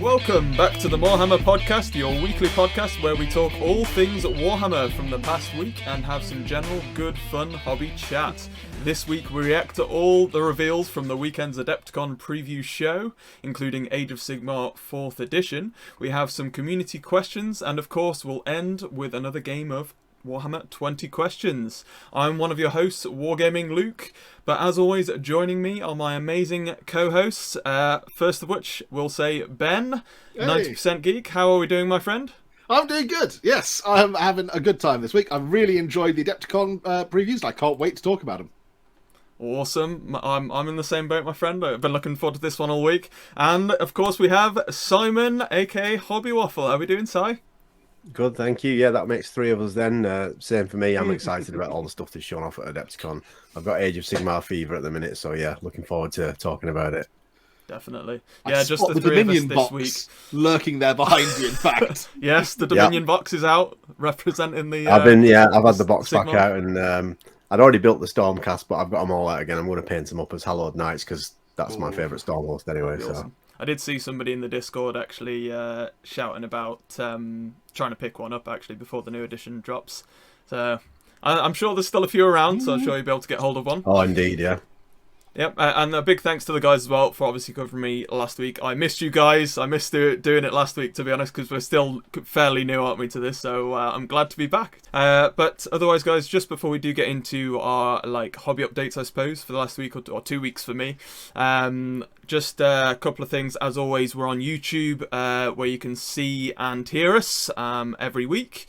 Welcome back to the Morehammer podcast, your weekly podcast where we talk all things Warhammer from the past week and have some general good fun hobby chat. This week we react to all the reveals from the weekend's Adepticon preview show, including Age of Sigmar 4th edition. We have some community questions and of course we'll end with another game of Warhammer 20 questions. I'm one of your hosts, wargamingluke, but as always, joining me are my amazing co-hosts. First of which, we'll say Ben, hey. 90% Geek. How are we doing, my friend? I'm doing good. Yes, I'm having a good time this week. I've really enjoyed the Adepticon previews. I can't wait to talk about them. Awesome. I'm in the same boat, my friend. I've been looking forward to this one all week. And of course, we have Simon, aka Hobby Waffle. How are we doing, Si? Good, thank you. Yeah, that makes three of us then. Same for me. I'm excited about all the stuff that's shown off at Adepticon. I've got Age of Sigmar fever at the minute, so yeah, looking forward to talking about it. Definitely. Yeah, just the three Dominion of us this week lurking there behind you, in fact. Yes, the Dominion box is out, representing the... I've had the box Sigmar back out, and I'd already built the Stormcast, but I've got them all out again. I'm going to paint them up as Hallowed Knights, because that's my favourite Stormhost anyway. Awesome. So I did see somebody in the Discord actually shouting about trying to pick one up actually before the new edition drops. So I'm sure there's still a few around, so I'm sure you'll be able to get hold of one. Oh, indeed, yeah. Yep, and a big thanks to the guys as well for obviously covering me last week. I missed you guys. I missed doing it last week, to be honest, because we're still fairly new, aren't we, to this? So I'm glad to be back. But otherwise, guys, just before we do get into our hobby updates, I suppose, for the last week or 2 weeks for me, just a couple of things. As always, we're on YouTube, where you can see and hear us every week.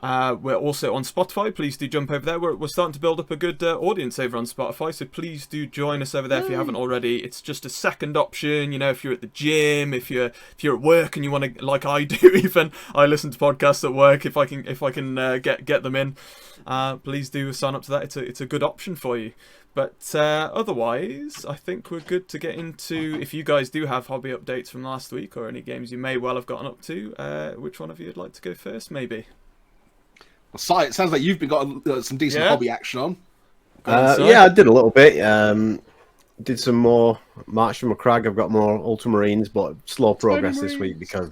We're also on Spotify. Please do jump over there. We're starting to build up a good audience over on Spotify, so please do join us over there if you haven't already. It's just a second option, you know, if you're at the gym, if you're at work and you want to, like I do even, I listen to podcasts at work if I can get them in. Please do sign up to that. It's a good option for you. But otherwise, I think we're good to get into, if you guys do have hobby updates from last week or any games you may well have gotten up to, which one of you would like to go first, maybe? Well, it sounds like you've got some decent hobby action on. Yeah, I did a little bit. Did some more March from a Crag. I've got more Ultramarines, but slow progress this week because,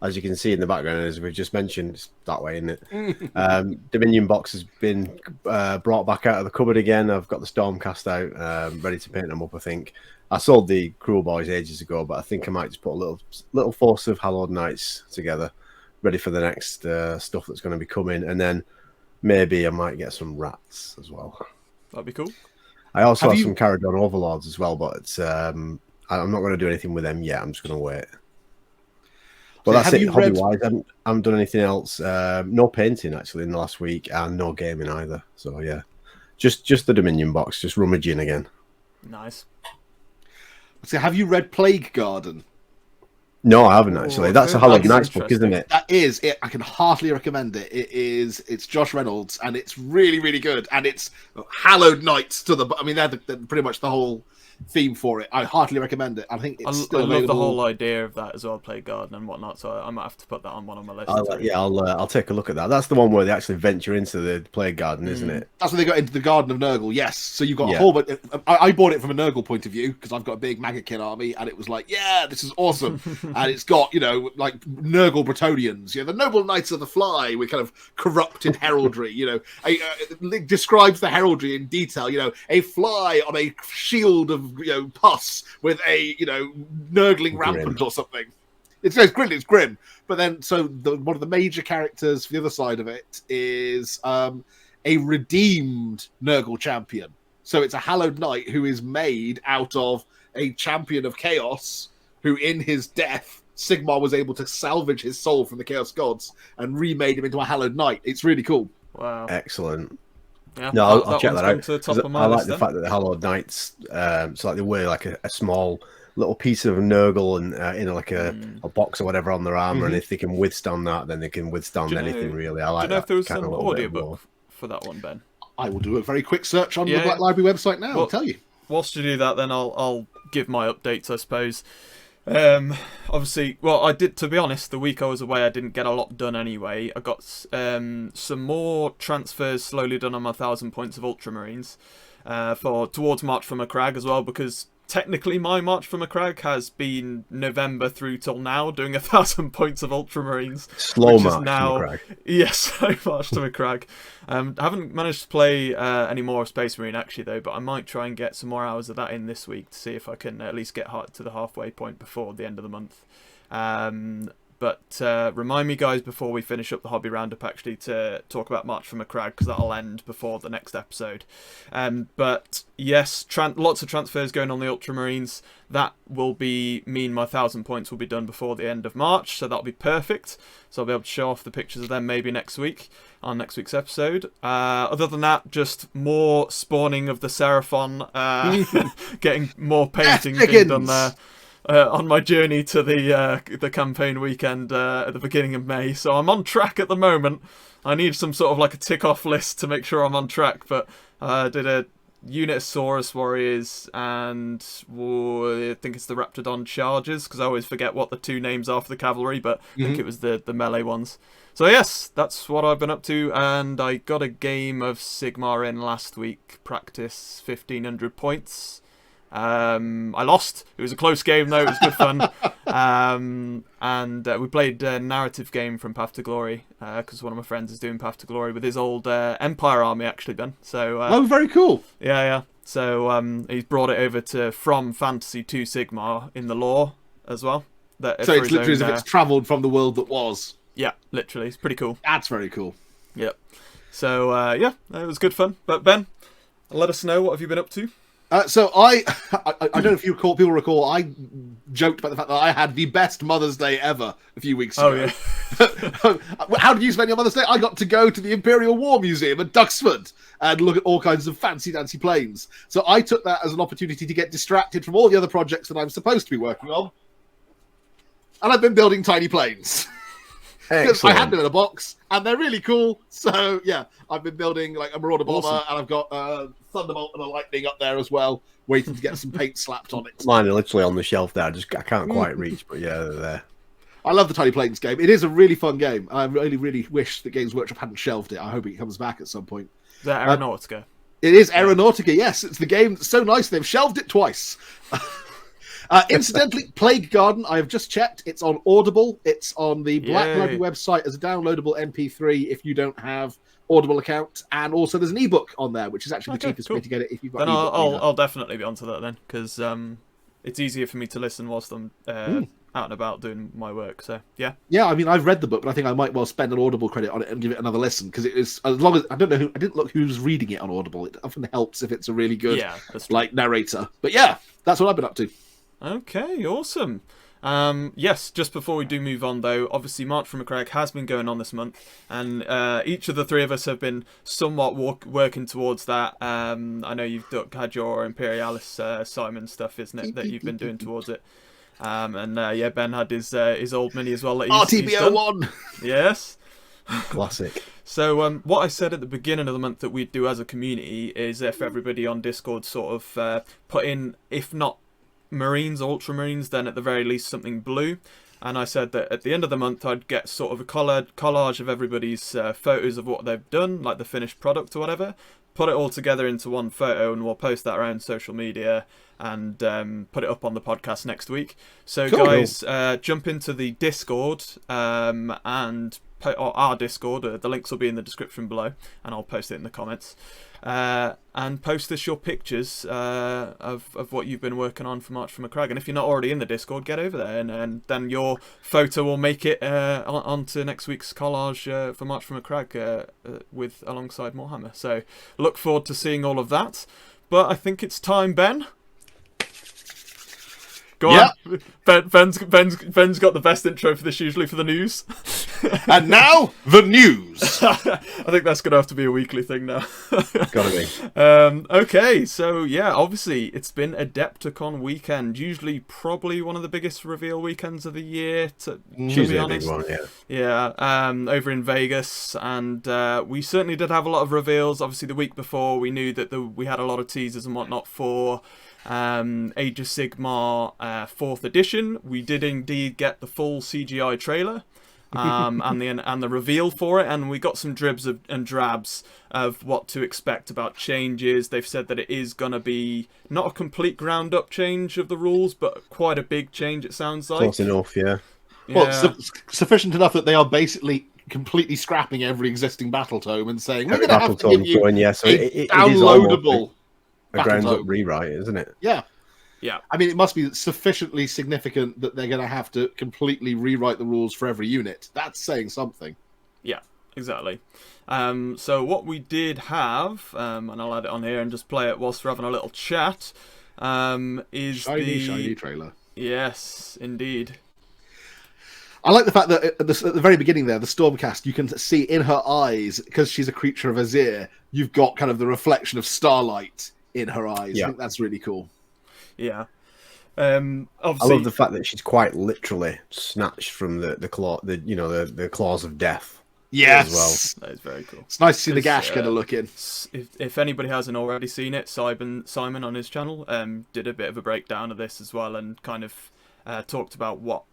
as you can see in the background, as we've just mentioned, it's that way, isn't it? Dominion box has been brought back out of the cupboard again. I've got the Stormcast out, ready to paint them up, I think. I sold the Cruel Boys ages ago, but I think I might just put a little force of Hallowed Knights together, ready for the next stuff that's going to be coming, and then maybe I might get some rats as well. That'd be cool. I also have some Caradon Overlords as well, but it's, I'm not going to do anything with them yet. I'm just going to wait. But that's it, hobby-wise. I haven't done anything else. No painting, actually, in the last week, and no gaming either. So, yeah. Just the Dominion box, just rummaging again. Nice. So have you read Plague Garden? No, I haven't actually. That's a Hallowed Knights book, isn't it? That is it. I can heartily recommend it. It's Josh Reynolds, and it's really, really good. And it's Hallowed Knights to the. I mean, they're pretty much the whole theme for it. I heartily recommend it. I think it's still available. I love the whole idea of that as well, Plague Garden and whatnot. So I might have to put that on one of my lists. I'll take a look at that. That's the one where they actually venture into the Plague Garden, isn't it? That's when they got into the Garden of Nurgle. Yes. So you've got a whole. But I bought it from a Nurgle point of view because I've got a big Mechanicum army, and it was like, yeah, this is awesome. And it's got like Nurgle Bretonians, the noble knights of the fly with kind of corrupted heraldry. It describes the heraldry in detail. A fly on a shield of pus with a nurgling rampant or something. It's grim. But then, one of the major characters for the other side of it is a redeemed Nurgle champion. So it's a Hallowed Knight who is made out of a champion of chaos who, in his death, Sigmar was able to salvage his soul from the Chaos Gods and remade him into a Hallowed Knight. It's really cool. Wow. Excellent. Yeah, no, I'll check that out. To the top of my I like list, the fact that the Hallowed Knights, so they wear like a small little piece of Nurgle and a box or whatever on their armor, and if they can withstand that, then they can withstand anything really. I like that. Do you know if there was some audiobook for that one, Ben? I will do a very quick search on the Black Library website now. I'll tell you. Whilst you do that, then I'll give my updates, I suppose. Obviously, well, I did, to be honest, the week I was away I didn't get a lot done anyway. I got some more transfers slowly done on my 1,000 points of Ultramarines towards March from a Crag as well, because technically my March from a Crag has been November through till now, doing 1,000 points of Ultramarines. Slow march now, from a Crag. Yes, I marched to a Crag. I haven't managed to play any more of Space Marine actually though, but I might try and get some more hours of that in this week to see if I can at least get to the halfway point before the end of the month. But remind me, guys, before we finish up the hobby roundup, actually, to talk about March from a Crag, because that'll end before the next episode. But yes, lots of transfers going on the Ultramarines. That will mean my 1,000 points will be done before the end of March, so that'll be perfect. So I'll be able to show off the pictures of them maybe next week, on next week's episode. Other than that, just more spawning of the Seraphon, getting more painting being done there. On my journey to the campaign weekend at the beginning of May, so I'm on track at the moment. I need some sort of like a tick-off list to make sure I'm on track, but I did a unit of Horus warriors and I think it's the Raptidon chargers, because I always forget what the two names are for the cavalry, but I think it was the melee ones. So yes, that's what I've been up to, and I got a game of Sigmar in last week, practice 1,500 points. I lost. It was a close game though. It was good fun. And we played a narrative game from Path to Glory because one of my friends is doing Path to Glory with his old Empire army actually, Ben. So very cool. Yeah. So he's brought it over from fantasy to Sigmar in the lore as well. So it's literally as if it's travelled from the world that was. Yeah, literally. It's pretty cool. That's very cool. Yep. So yeah, it was good fun. But Ben, let us know, what have you been up to? So I don't know if people recall, I joked about the fact that I had the best Mother's Day ever a few weeks ago. Oh, yeah. How did you spend your Mother's Day? I got to go to the Imperial War Museum at Duxford and look at all kinds of fancy-dancy planes. So I took that as an opportunity to get distracted from all the other projects that I'm supposed to be working on. And I've been building tiny planes. Because I had them in a box, and they're really cool. So, yeah, I've been building like a Marauder Bomber, and I've got a Thunderbolt and a Lightning up there as well, waiting to get some paint slapped on it. Mine are literally on the shelf there. I can't quite reach, but yeah, they're there. I love the Tiny Planes game. It is a really fun game. I really, really wish that Games Workshop hadn't shelved it. I hope it comes back at some point. Is that Aeronautica? It is Aeronautica, yes. It's the game that's so nice they've shelved it twice. Incidentally, Plague Garden, I have just checked. It's on Audible. It's on the Black Library website as a downloadable MP3 if you don't have Audible account. And also there's an ebook on there, which is actually the cheapest way to get it if you've got then an ebook. I'll definitely be onto that then, because it's easier for me to listen whilst I'm out and about doing my work. So, yeah. Yeah, I mean, I've read the book, but I think I might well spend an Audible credit on it and give it another listen, because it is, as long as, I didn't look who's reading it on Audible. It often helps if it's a really good narrator. But yeah, that's what I've been up to. Okay, awesome. Yes, just before we do move on though, obviously March from a Crag has been going on this month, and each of the three of us have been somewhat working towards that. I know you've had your Imperialis Simon stuff, isn't it, that you've been doing towards it. And Ben had his old mini as well. That he's done. RTB01! Yes. Classic. So what I said at the beginning of the month that we'd do as a community is if everybody on Discord sort of put in, if not Marines or Ultramarines, then at the very least something blue. And I said that at the end of the month I'd get sort of a collage of everybody's photos of what they've done, like the finished product or whatever, put it all together into one photo, and we'll post that around social media and put it up on the podcast next week. So cool. Guys, jump into the Discord and our Discord. The links will be in the description below, and I'll post it in the comments. And post us your pictures of what you've been working on for March from a Crag. And if you're not already in the Discord, get over there, and then your photo will make it onto next week's collage for March from a Crag alongside Morehammer. So look forward to seeing all of that. But I think it's time, Ben. Go on. Ben's got the best intro for this usually for the news. And now, the news. I think that's going to have to be a weekly thing now. Gotta be. Okay, so yeah, obviously it's been Adepticon weekend. Usually probably one of the biggest reveal weekends of the year, to be honest. A big one, yeah. Yeah, over in Vegas. And we certainly did have a lot of reveals. Obviously the week before we knew that we had a lot of teasers and whatnot for Age of Sigmar 4th edition. We did indeed get the full CGI trailer. and the reveal for it, and we got some dribs and drabs of what to expect about changes. They've said that it is going to be not a complete ground up change of the rules, but quite a big change, it sounds like. Close enough, yeah. Well, sufficient enough that they are basically completely scrapping every existing battle tome and saying, we're going to have to give you so a downloadable a ground up rewrite, isn't it? Yeah. Yeah. I mean, it must be sufficiently significant that they're going to have to completely rewrite the rules for every unit. That's saying something. Yeah, exactly. So what we did have, and I'll add it on here and just play it whilst we're having a little chat, is shiny trailer. Yes, indeed. I like the fact that at the very beginning there, the Stormcast, you can see in her eyes, because she's a creature of Azir, you've got kind of the reflection of starlight in her eyes. Yeah. I think that's really cool. Yeah. I love the fact that she's quite literally snatched from the claws of death. Yes, as well. That is very cool. It's nice to see the Gash get a look in. If anybody hasn't already seen it, Simon on his channel did a bit of a breakdown of this as well, and kind of talked about what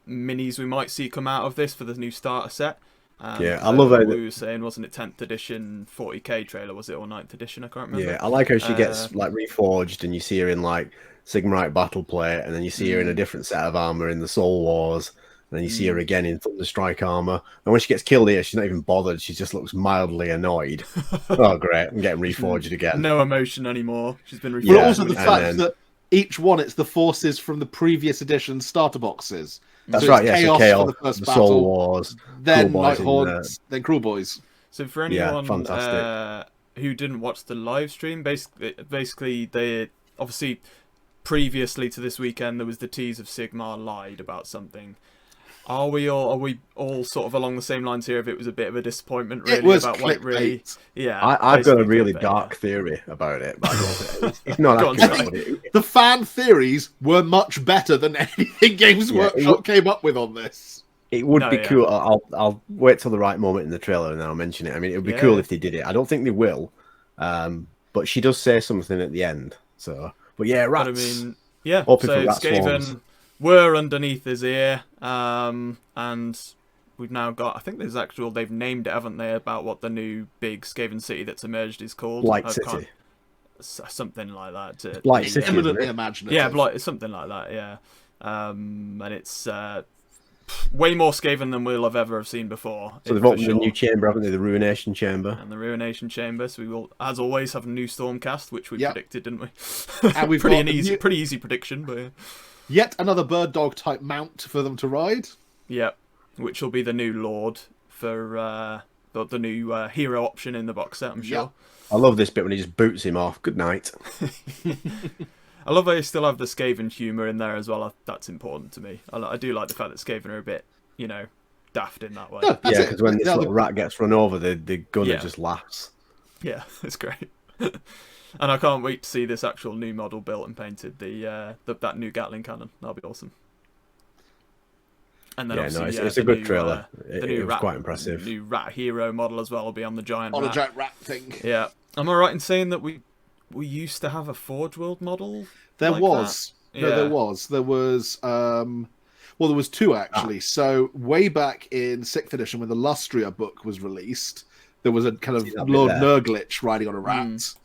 minis we might see come out of this for the new starter set. Yeah, I love it. We were saying, wasn't it 10th edition 40k trailer, was it, or 9th edition? I can't remember. Yeah, I like how she gets like reforged, and you see her in like Sigmarite battle plate, and then you see her in a different set of armor in the Soul Wars, and then you see her again in Thunderstrike armor. And when she gets killed here, she's not even bothered. She just looks mildly annoyed. Oh, great! I'm getting reforged again. No emotion anymore. She's been reforged. But also the fact that each one, it's the forces from the previous edition starter boxes. That's right, yeah. Chaos, Chaos for the first the battle, Soul Wars, then Nighthawks, then Cruel Boys. So for anyone who didn't watch the live stream, basically they obviously previously to this weekend there was the tease of Sigmar lied about something. Are we all sort of along the same lines here? If it was a bit of a disappointment, really, it was about what it really. Yeah, I've got a really dark theory about it. But it's not accurate. The fan theories were much better than anything Games Workshop came up with on this. It would be cool. I'll wait till the right moment in the trailer and then I'll mention it. I mean, it would be cool if they did it. I don't think they will, but she does say something at the end. So, but yeah, rats. But I mean, yeah. So Skaven were underneath his ear, and we've now got, I think they've named it, haven't they, about what the new big Skaven city that's emerged is called? Blight City. Something like that. Blight City. Eminently imaginative. Yeah, something like that, yeah. And it's way more Skaven than we'll have ever seen before. So they've opened a new chamber, haven't they? The Ruination Chamber. And the Ruination Chamber. So we will, as always, have a new Stormcast, which we predicted, didn't we? And we've pretty easy prediction, but yeah. Yet another bird dog type mount for them to ride. Yep, which will be the new Lord for the new hero option in the box set, I'm sure. Yep. I love this bit when he just boots him off. Good night. I love how you still have the Skaven humour in there as well. That's important to me. I do like the fact that Skaven are a bit, daft in that way. No, yeah, because when this little rat gets run over, the gunner just laughs. Yeah, it's great. And I can't wait to see this actual new model built and painted. That new Gatling cannon. That'll be awesome. And then it's a good trailer. It was quite impressive. The new rat hero model as well will be on the giant rat. On a giant rat thing. Yeah. Am I right in saying that we used to have a Forge World model? There like was. That? No, yeah. there was. There was. There was two actually. So way back in 6th edition, when the Lustria book was released, there was a kind of Lord Nurglitch riding on a rat.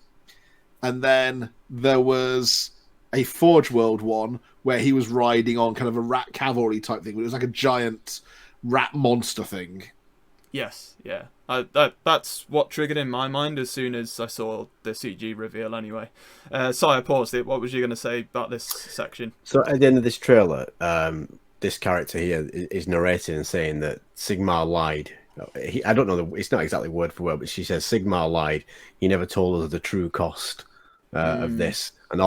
And then there was a Forge World one where he was riding on kind of a rat cavalry type thing. But it was like a giant rat monster thing. Yes, yeah. That's what triggered in my mind as soon as I saw the CG reveal anyway. So I paused it. What was you going to say about this section? So at the end of this trailer, this character here is narrating and saying that Sigmar lied. I don't know, it's not exactly word for word, but she says Sigmar lied. He never told us the true cost of this. And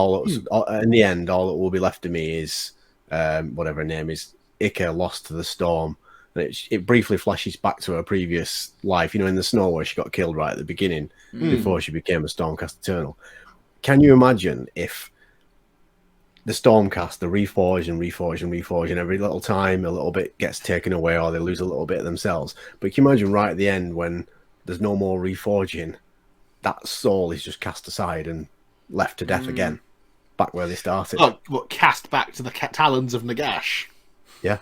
in the end, all that will be left of me is whatever her name is, Ika lost to the storm. And it briefly flashes back to her previous life, in the snow where she got killed right at the beginning before she became a Stormcast Eternal. Can you imagine if the Stormcast, the reforge and every little time a little bit gets taken away or they lose a little bit of themselves? But can you imagine right at the end when there's no more reforging, that soul is just cast aside and left to death again, back where they started? Oh, cast back to the talons of Nagash. Yeah.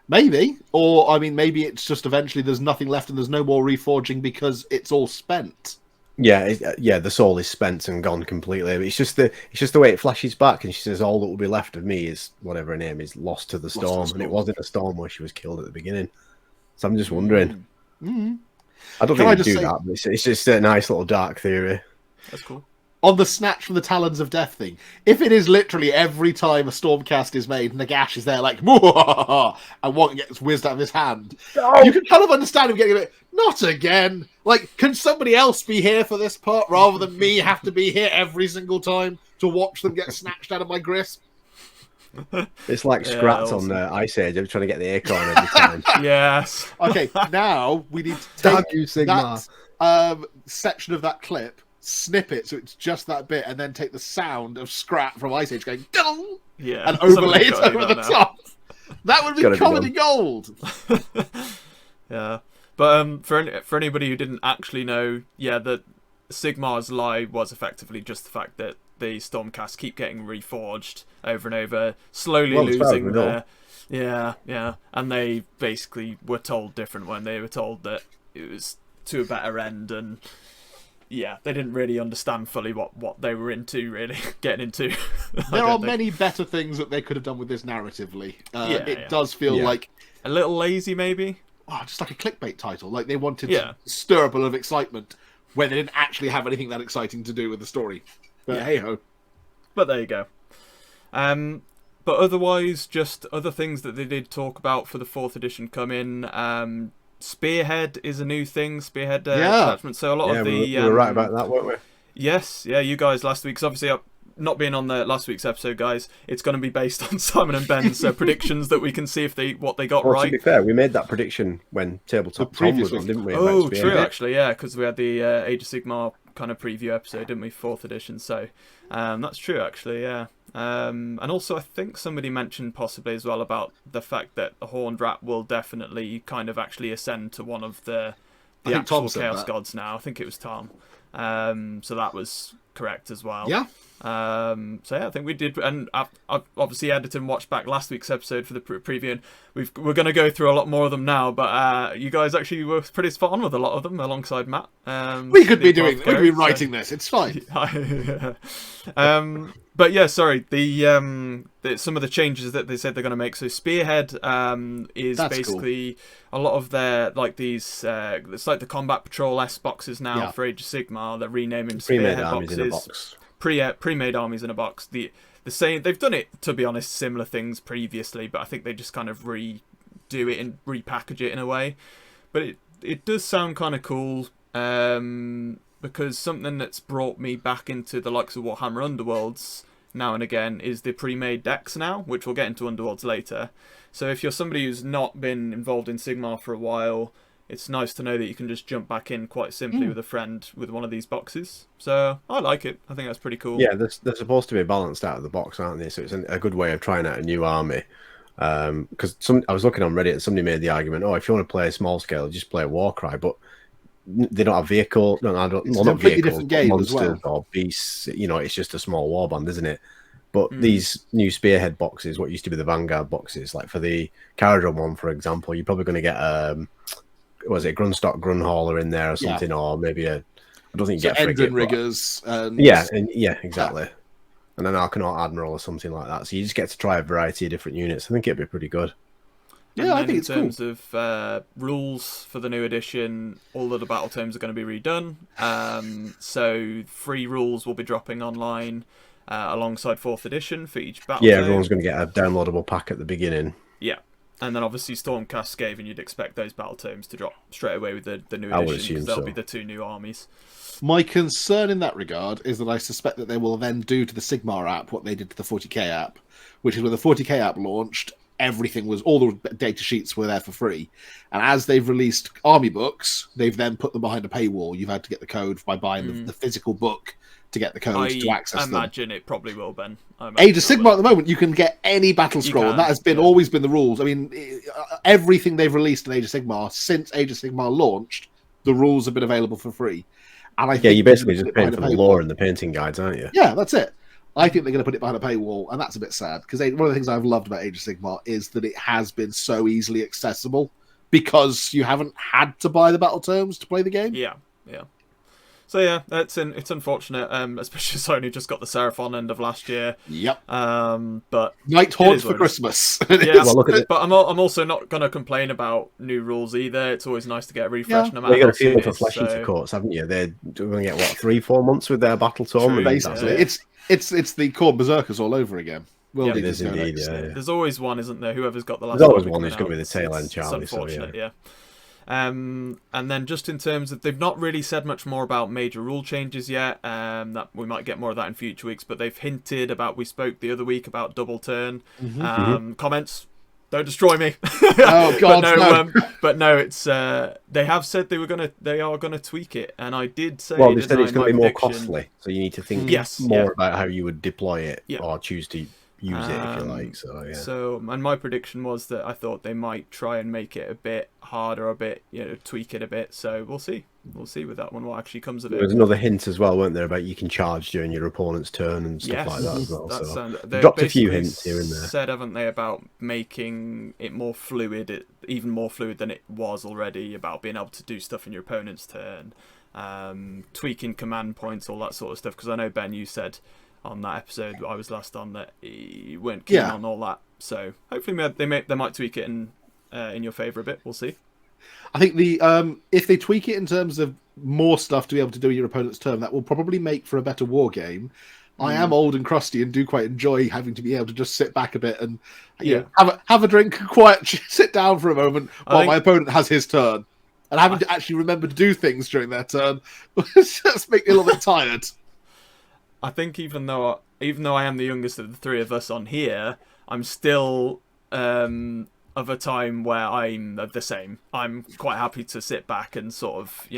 Maybe. Or, I mean, maybe it's just eventually there's nothing left and there's no more reforging because it's all spent. Yeah, the soul is spent and gone completely. It's just the way it flashes back, and she says, "All that will be left of me is whatever her name is, lost to the storm." And it wasn't a storm where she was killed at the beginning. So I'm just wondering. Mm-hmm. I don't think they do that, but it's just a nice little dark theory. That's cool. On the snatch from the talons of death thing, if it is literally every time a stormcast is made, Nagash is there like, and one gets whizzed out of his hand, you can kind of understand him getting a bit, not again. Like, can somebody else be here for this part rather than me have to be here every single time to watch them get snatched out of my grasp? It's like Scrat on Ice Age. I'm trying to get the acorn every time. Yes. Okay, now we need to take you, Sigmar. that section of that clip, snip it so it's just that bit, and then take the sound of Scrat from Ice Age going dong, and overlay it over the top. That would be comedy gold. Yeah, but for anybody who didn't actually know, that Sigmar's lie was effectively just the fact that the Stormcast keep getting reforged over and over, slowly losing their... Yeah, and they basically were told different when they were told that it was to a better end, and they didn't really understand fully what they were into, really, getting into. There are many better things that they could have done with this narratively. It does feel like... a little lazy, maybe? Oh, just like a clickbait title. Like they wanted to stir up a lot of excitement when they didn't actually have anything that exciting to do with the story. But hey-ho. But there you go. But otherwise, just other things that they did talk about for the 4th edition come in. Spearhead is a new thing. Spearhead attachment. So a lot of the... we were right about that, weren't we? Yes, you guys last week. 'Cause obviously, not being on the last week's episode, guys, it's going to be based on Simon and Ben's predictions that we can see what they got right. To be fair, we made that prediction when Tabletop Tom was on, didn't we? Oh, true, actually, because we had the Age of Sigmar kind of preview episode, didn't we? 4th edition. So that's true, actually, and also, I think somebody mentioned possibly as well about the fact that the Horned Rat will definitely kind of actually ascend to one of the actual Chaos Gods now. I think it was Tom. So that was correct as well. Yeah. I think we did, and I've obviously edited and watched back last week's episode for the preview, and we're going to go through a lot more of them now, but you guys actually were pretty spot on with a lot of them alongside Matt. We could be writing this, it's fine. But yeah, sorry, some of the changes that they said they're going to make. So Spearhead is basically cool. A lot of their, like these, it's like the Combat Patrol S boxes now for Age of Sigmar. They're renaming Spearhead boxes. Pre-made armies in a box. The same, they've done it, to be honest, similar things previously, but I think they just kind of redo it and repackage it in a way. But it does sound kind of cool, because something that's brought me back into the likes of Warhammer Underworlds now and again is the pre-made decks now, which we'll get into Underworlds later. So if you're somebody who's not been involved in Sigmar for a while, it's nice to know that you can just jump back in quite simply with a friend with one of these boxes. So I like it. I think that's pretty cool. Yeah, they're supposed to be balanced out of the box, aren't they? So it's a good way of trying out a new army. Because I was looking on Reddit and somebody made the argument, if you want to play a small scale, just play Warcry. But they don't have vehicles. Not vehicles, different game monsters as well. Or beasts. It's just a small warband, isn't it? But these new Spearhead boxes, what used to be the Vanguard boxes, like for the Caradron one, for example, you're probably going to get was it Grunstock Grunhauler in there or something, or maybe I don't think you get Engine Riggers. Exactly. And an Arcanaut Admiral or something like that. So you just get to try a variety of different units. I think it'd be pretty good. Yeah, I think it's cool. In terms of rules for the new edition, all of the battle tomes are going to be redone. So free rules will be dropping online alongside 4th edition for each battle tome. Everyone's going to get a downloadable pack at the beginning. Yeah. And then obviously Stormcast Skaven, you'd expect those battle tomes to drop straight away with the new edition, because they'll be the 2 new armies. My concern in that regard is that I suspect that they will then do to the Sigmar app what they did to the 40k app, which is when the 40k app launched, all the data sheets were there for free. And as they've released army books, they've then put them behind a paywall. You've had to get the code by buying the physical book to get the code to access them. I imagine it probably will, Ben. Age of Sigmar at the moment, you can get any battle scroll, and that has always been the rules. I mean, everything they've released in Age of Sigmar, since Age of Sigmar launched, the rules have been available for free. And I think you're basically just paying for the lore and the painting guides, aren't you? Yeah, that's it. I think they're going to put it behind a paywall, and that's a bit sad, because one of the things I've loved about Age of Sigmar is that it has been so easily accessible, because you haven't had to buy the battle terms to play the game. Yeah. So yeah, it's unfortunate, especially Sony just got the Seraphon end of last year. Yep. But Nighthaunt for Christmas. Yeah, well, but I'm also not going to complain about new rules either. It's always nice to get a refresh. No matter you got how to feel for serious, Flesh Eater Courts, haven't you? They're going to get 3-4 months with their battle tournament. Basically, it's the Khorne Berserkers all over again. It is indeed. There's always one, isn't there? Whoever's got the last. There's always one who's going to be the tail end Charlie. It's unfortunate, yeah. And then just in terms of, they've not really said much more about major rule changes yet. That we might get more of that in future weeks, but they've hinted about. We spoke the other week about double turn. Comments. Don't destroy me. Oh God, no. But no, it's they have said they are gonna tweak it, and I did say. Well, they said it's going to be more costly, so you need to think more about how you would deploy it or choose to use it if you like. So and my prediction was that I thought they might try and make it a bit harder, a bit tweak it a bit. So we'll see with that one what actually comes of it. There was another hint as well, weren't there, about you can charge during your opponent's turn and stuff like that as well. They dropped a few hints here and there. Said, haven't they, about making it more fluid, even more fluid than it was already, about being able to do stuff in your opponent's turn, tweaking command points, all that sort of stuff. Because I know, Ben, you said on that episode I was last on that you weren't keen on all that. So hopefully they might tweak it in your favour a bit. We'll see. I think if they tweak it in terms of more stuff to be able to do in your opponent's turn, that will probably make for a better war game. I am old and crusty and do quite enjoy having to be able to just sit back a bit and have a drink, quiet, sit down for a moment while my opponent has his turn, and having to actually remember to do things during their turn just make me a little bit tired. I think even though I am the youngest of the three of us on here, I'm still of a time where I'm the same. I'm quite happy to sit back and sort of,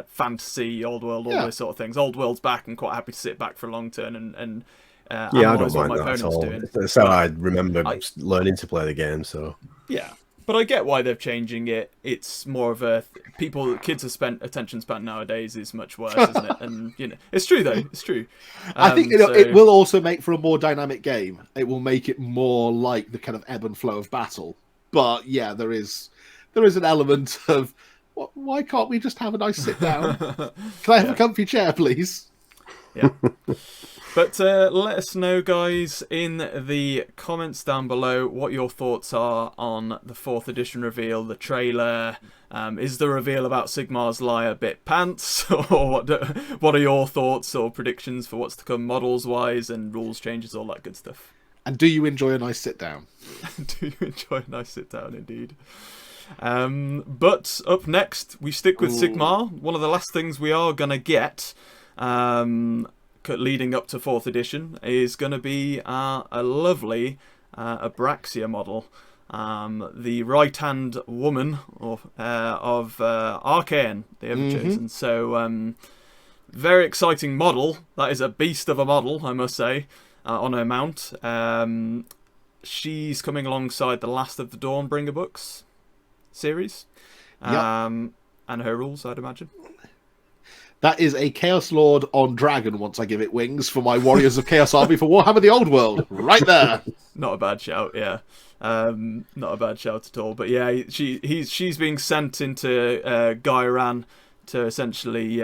fantasy, old world, all those sort of things. Old world's back, and quite happy to sit back for a long turn and I don't mind that at all. That's how I remember learning to play the game. So but I get why they're changing it. It's more of a kids have attention span nowadays is much worse, isn't it? And it's true though. It's true. I think it will also make for a more dynamic game. It will make it more like the kind of ebb and flow of battle. But yeah, there is an element of why can't we just have a nice sit down? Can I have a comfy chair, please? Yeah. But let us know, guys, in the comments down below what your thoughts are on the 4th edition reveal, the trailer. Is the reveal about Sigmar's lie a bit pants? Or what are your thoughts or predictions for what's to come models-wise and rules changes, all that good stuff? And do you enjoy a nice sit-down? Do you enjoy a nice sit-down, indeed? But up next, we stick with Sigmar. One of the last things we are going to get... leading up to 4th edition is going to be a lovely Abraxia model, the right-hand woman of Archaean, the Ever-Chosen. So very exciting model. That is a beast of a model, I must say, on her mount. She's coming alongside the last of the Dawnbringer books series, and her rules, I'd imagine. That is a Chaos Lord on Dragon once I give it wings for my Warriors of Chaos army for Warhammer the Old World. Right there. Not a bad shout, yeah. Not a bad shout at all. But yeah, she's being sent into Gairan to essentially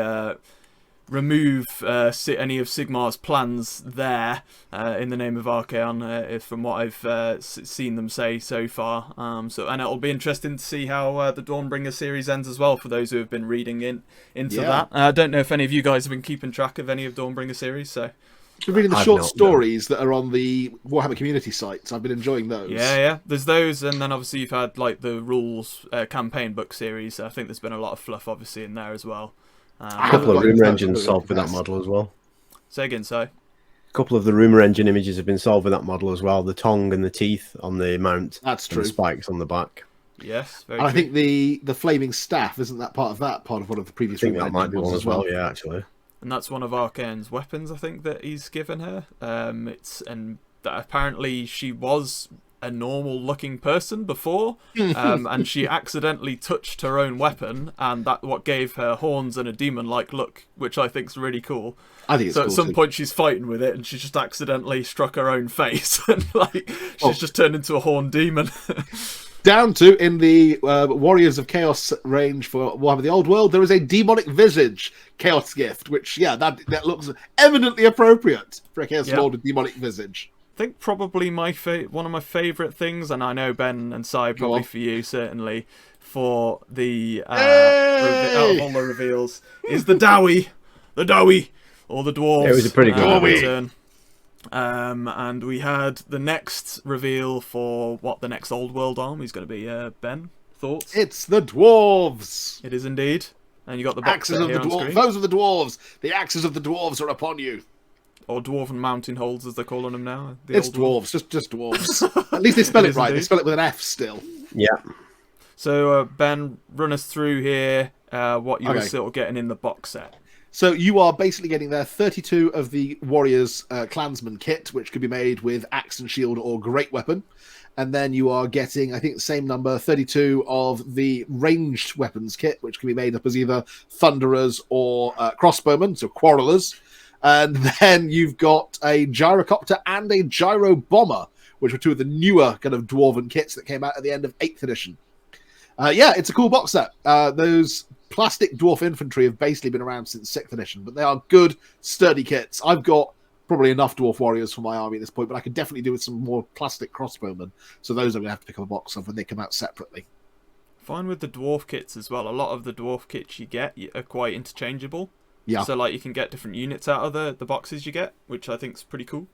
remove any of Sigmar's plans there in the name of Archaeon, from what I've seen them say so far. And it'll be interesting to see how the Dawnbringer series ends as well, for those who have been reading into that. I don't know if any of you guys have been keeping track of any of Dawnbringer series, so... I've been reading the short stories that are on the Warhammer community sites. I've been enjoying those. Yeah. There's those, and then obviously you've had like the rules campaign book series. I think there's been a lot of fluff obviously in there as well. A couple of rumour engines solved with that model as well. Say again, Si. A couple of the rumour engine images have been solved with that model as well. The tongue and the teeth on the mount. That's true. And the spikes on the back. Yes, very and true. I think the flaming staff, isn't that part of one of the previous? I think that might be one as well. Yeah, actually. And that's one of Archaean's weapons, I think, that he's given her. That apparently she was a normal looking person before, and she accidentally touched her own weapon, and that what gave her horns and a demon-like look, which I think is really cool. I think it's so cool at some too. point she's fighting with it, and she just accidentally struck her own face, and like she's just turned into a horned demon. Down to, in the Warriors of Chaos range for Warhammer the Old World, there is a demonic visage Chaos gift, which, yeah, that looks eminently appropriate for a Chaos Lord with demonic visage. I think probably one of my favourite things, and I know Ben and Si, probably for you certainly, for the out of all the reveals, is the Dowie, or the Dwarves. Yeah, it was a pretty good return. And we had the next reveal for what the next Old World army is going to be. Ben, thoughts? It's the Dwarves. It is indeed. And you got the box axes of the Dwarves. Those are the Dwarves. The axes of the Dwarves are upon you. Or Dwarven Mountain Holds, as they're calling them now. It's Dwarves, just Dwarves. At least they spell it right. Indeed. They spell it with an F still. Yeah. So, Ben, run us through here what you were sort of getting in the box set. So you are basically getting there 32 of the Warriors Clansman kit, which could be made with axe and shield or great weapon. And then you are getting, I think, the same number, 32 of the ranged weapons kit, which can be made up as either thunderers or crossbowmen, so quarrelers. And then you've got a gyrocopter and a gyro bomber, which were two of the newer kind of dwarven kits that came out at the end of 8th edition. Yeah, it's a cool box set. Those plastic dwarf infantry have basically been around since 6th edition, but they are good, sturdy kits. I've got probably enough dwarf warriors for my army at this point, but I could definitely do with some more plastic crossbowmen. So those I'm going to have to pick up a box of when they come out separately. Fine with the dwarf kits as well. A lot of the dwarf kits you get are quite interchangeable. Yeah. So like you can get different units out of the boxes you get, which I think is pretty cool.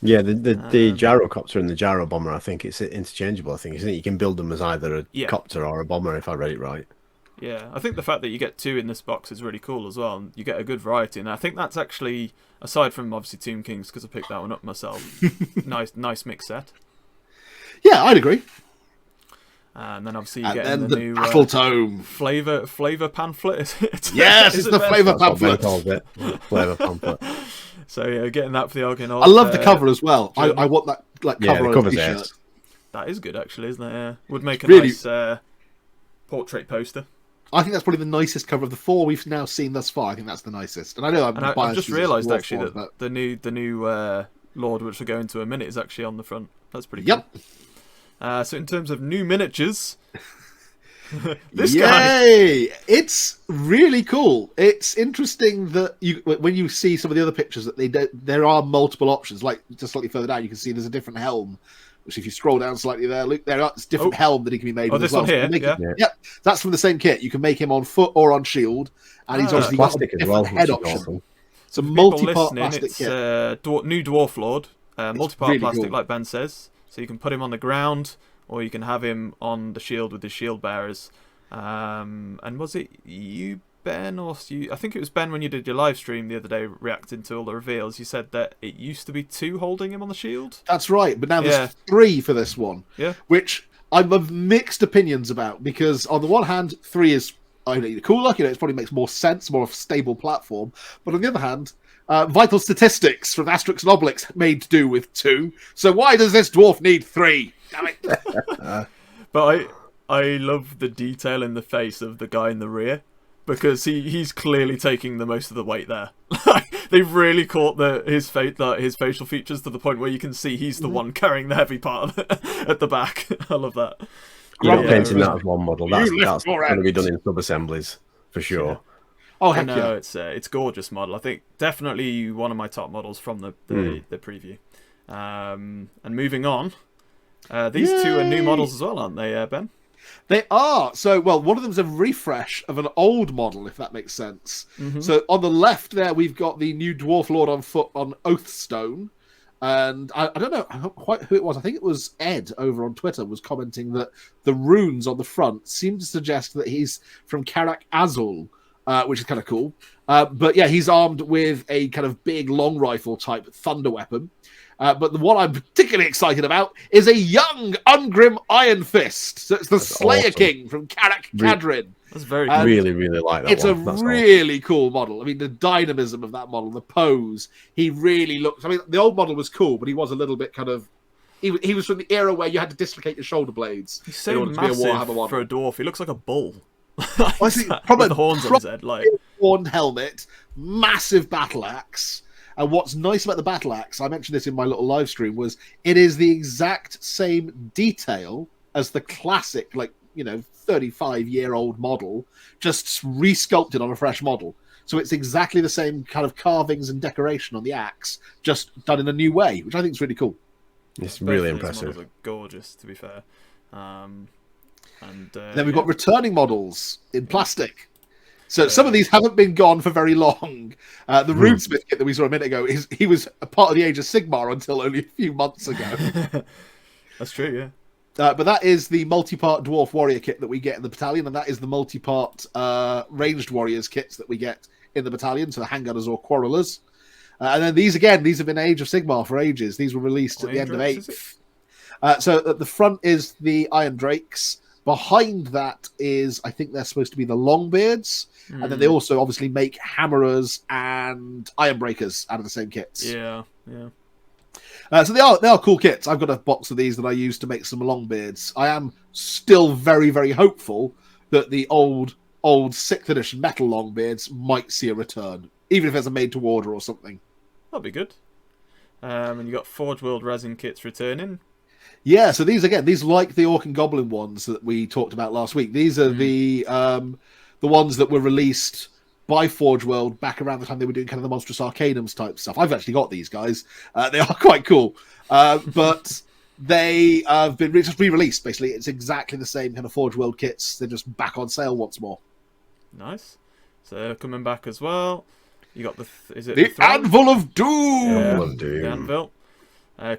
Yeah, the gyrocopter and the gyro bomber, I think it's interchangeable. I think, isn't it? You can build them as either a copter or a bomber, if I read it right. Yeah, I think the fact that you get two in this box is really cool as well, and you get a good variety. And I think that's actually, aside from obviously Tomb Kings, because I picked that one up myself, nice mix set. Yeah, I'd agree. And then obviously you get the new Battle Tome flavor pamphlet. Is it? Yes, it's the flavor pamphlet. Flavor pamphlet. So yeah, getting that for the Argonaut. I love the cover as well. I want that cover on a t-shirt. That is good, actually, isn't it? Yeah. Would make a nice portrait poster. I think that's probably the nicest cover of the four we've now seen thus far. I think that's the nicest. And I know I've just realised actually that the new Lord, which we'll go into in a minute, is actually on the front. That's pretty cool. Yep. So in terms of new miniatures, this guy, it's really cool. It's interesting that when you see some of the other pictures that there are multiple options. Like just slightly further down, you can see there's a different helm. Which, if you scroll down slightly there, look, there's different helm that he can be made with. This as well. one here, Yep, that's from the same kit. You can make him on foot or on shield, and he's obviously got a different head option. Awesome. It's a multi-part plastic kit. New Dwarf Lord, multi-part really plastic, cool. like Ben says. So you can put him on the ground, or you can have him on the shield with his shield bearers. And was it you, Ben, or you? I think it was Ben when you did your live stream the other day, reacting to all the reveals. You said that it used to be 2 holding him on the shield. That's right, but now there's 3 for this one. Yeah, which I'm of mixed opinions about, because on the one hand, 3 is cooler. It probably makes more sense, more of a stable platform. But on the other hand, vital statistics from Asterix and Obelix made do with 2. So why does this dwarf need 3? Damn it! But I love the detail in the face of the guy in the rear. Because he's clearly taking the most of the weight there. They've really caught his facial features to the point where you can see he's the one carrying the heavy part at the back. I love that. You're not painting that as one model. That's going to be done in sub-assemblies, for sure. Yeah. Oh, heck no, it's a gorgeous model. I think definitely one of my top models from the preview. And moving on, these two are new models as well, aren't they, Ben? They are. So, well, one of them is a refresh of an old model, if that makes sense. Mm-hmm. So on the left there, we've got the new Dwarf Lord on foot on Oathstone. And I don't know quite who it was. I think it was Ed over on Twitter was commenting that the runes on the front seem to suggest that he's from Karak Azul, which is kind of cool. But yeah, he's armed with a kind of big long rifle type thunder weapon. But the one I'm particularly excited about is a young Ungrim Iron Fist. So it's the Slayer King from Karak Kadrin. That's very cool. Really like that. It's a really cool model. I mean, the dynamism of that model, the pose, he really looks. I mean, the old model was cool, but he was a little bit kind of He was from the era where you had to dislocate your shoulder blades. He's so massive for a dwarf. He looks like a bull. With the horns on his head, like horned helmet, massive battle axe. And what's nice about the battle axe, I mentioned this in my little live stream, was it is the exact same detail as the classic, 35-year-old model, just re-sculpted on a fresh model. So it's exactly the same kind of carvings and decoration on the axe, just done in a new way, which I think is really cool. It's really impressive. Models are gorgeous, to be fair. Then we've got returning models in plastic. So some of these haven't been gone for very long. The Runesmith kit that we saw a minute ago, he was a part of the Age of Sigmar until only a few months ago. That's true, yeah. But that is the multi-part Dwarf Warrior kit that we get in the battalion, and that is the multi-part Ranged Warriors kits that we get in the battalion, so the Handgunners or Quarrelers. And then these have been Age of Sigmar for ages. These were released at the end of 8th. So at the front is the Iron Drakes. Behind that is, I think they're supposed to be the Longbeards. And then they also obviously make Hammerers and Ironbreakers out of the same kits. Yeah. So they are cool kits. I've got a box of these that I use to make some Longbeards. I am still very, very hopeful that the old 6th edition metal Longbeards might see a return, even if there's a made to order or something. That'd be good. And you got Forge World resin kits returning. Yeah, so these like the Orc and Goblin ones that we talked about last week. These are the ones that were released by Forge World back around the time they were doing kind of the Monstrous Arcanums type stuff. I've actually got these guys. They are quite cool. But they have been just re-released, basically. It's exactly the same kind of Forge World kits. They're just back on sale once more. Nice. So coming back as well. You got the Anvil of Doom! The Anvil.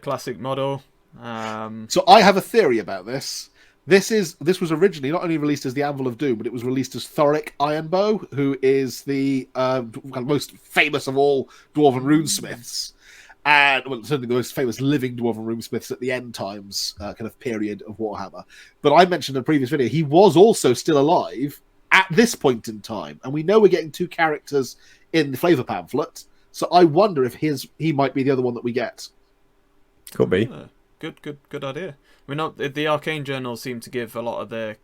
Classic model. So I have a theory about this. This was originally not only released as the Anvil of Doom, but it was released as Thoric Ironbow, who is the most famous of all Dwarven runesmiths, and certainly the most famous living Dwarven runesmiths at the end times kind of period of Warhammer. But I mentioned in a previous video, he was also still alive at this point in time, and we know we're getting 2 characters in the flavor pamphlet. So I wonder if he might be the other one that we get. Could be. Good idea. We know the Arcane Journals seem to give a lot of their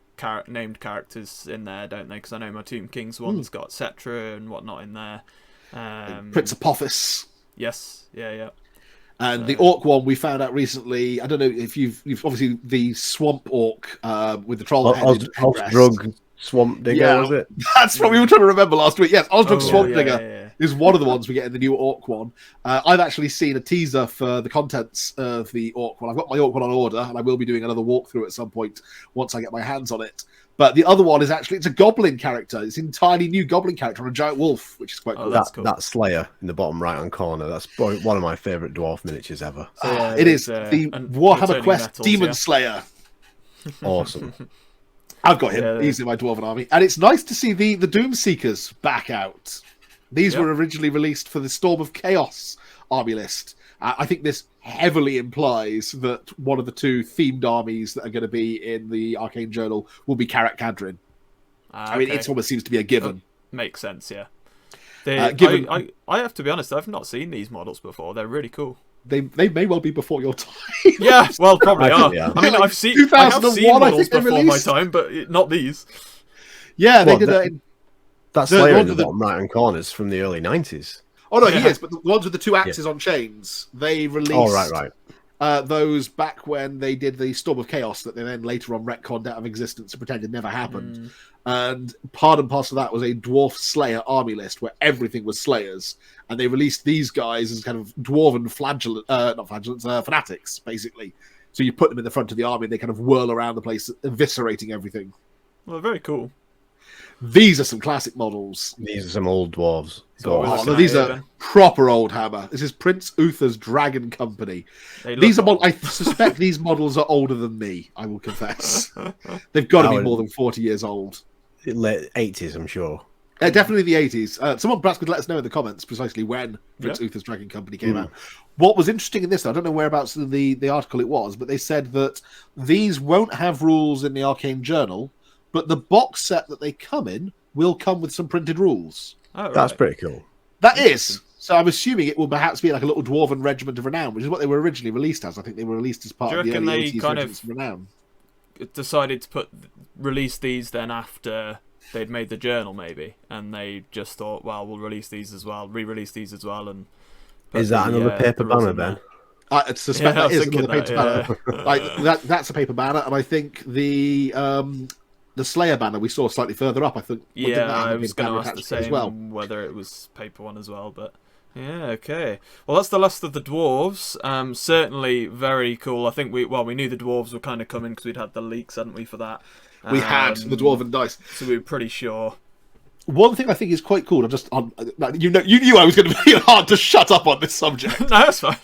named characters in there, don't they? Because I know my Tomb Kings one's got Cetra and whatnot in there. Prince Apophis. Yes, yeah. And the Orc one we found out recently. I don't know if you've obviously the Swamp Orc with the troll head. Osdrug Swamp Digger, was it? That's what we were trying to remember last week. Yes, Osdrug Swamp Digger is one of the ones we get in the new Orc one. I've actually seen a teaser for the contents of the Orc one. I've got my Orc one on order, and I will be doing another walkthrough at some point once I get my hands on it. But the other one is it's a Goblin character. It's an entirely new Goblin character on a giant wolf, which is quite cool. Cool. That Slayer in the bottom right-hand corner, that's probably one of my favourite dwarf miniatures ever. So, it is the Warhammer Quest metals, Demon Slayer. Awesome. I've got him. He's in my Dwarven army. And it's nice to see the Doomseekers back out. These were originally released for the Storm of Chaos army list. I think this heavily implies that one of the 2 themed armies that are going to be in the Arcane Journal will be Karak Kadrin. I mean, it almost seems to be a given. Makes sense, yeah. I have to be honest, I've not seen these models before. They're really cool. They may well be before your time. Yeah, well, probably are. Yeah. I mean, I have seen models before my time, but not these. Yeah, they did that. That Slayer in the bottom right-hand corner is from the early 90s. Oh, no, he is, but the ones with the 2 axes on chains, they released those back when they did the Storm of Chaos that they then later on retconned out of existence and pretended never happened. And part and parcel of that was a Dwarf Slayer army list where everything was Slayers. And they released these guys as kind of Dwarven fanatics, basically. So you put them in the front of the army and they kind of whirl around the place, eviscerating everything. Well, very cool. These are some classic models. These are some old dwarves. These are proper old Hammer. This is Prince Uther's Dragon Company. I suspect these models are older than me, I will confess. They've got to be more than 40 years old. Late 80s, I'm sure. Definitely the 80s. Someone perhaps could let us know in the comments precisely when Prince Uther's Dragon Company came out. What was interesting in this, I don't know whereabouts in the article it was, but they said that these won't have rules in the Arcane Journal, but the box set that they come in will come with some printed rules. Oh, right. That's pretty cool. That is. So I'm assuming it will perhaps be like a little dwarven regiment of renown, which is what they were originally released as. I think they were released as part of the early 80s regiments of renown. Decided to release these then after they'd made the journal, maybe, and they just thought, well, we'll release these as well, re-release these as well, and is that another paper banner then? I suspect that is another paper banner. Like that's a paper banner, and I think the Slayer banner we saw slightly further up. I think. I was going to ask the same, as well, whether it was paper one as well, but. Yeah, okay. Well, that's the last of the dwarves. Certainly very cool. I think we knew the dwarves were kind of coming because we'd had the leaks, hadn't we, for that? We had the dwarven dice, so we were pretty sure. One thing I think is quite cool. You knew I was going to be hard to shut up on this subject. No, that's fine.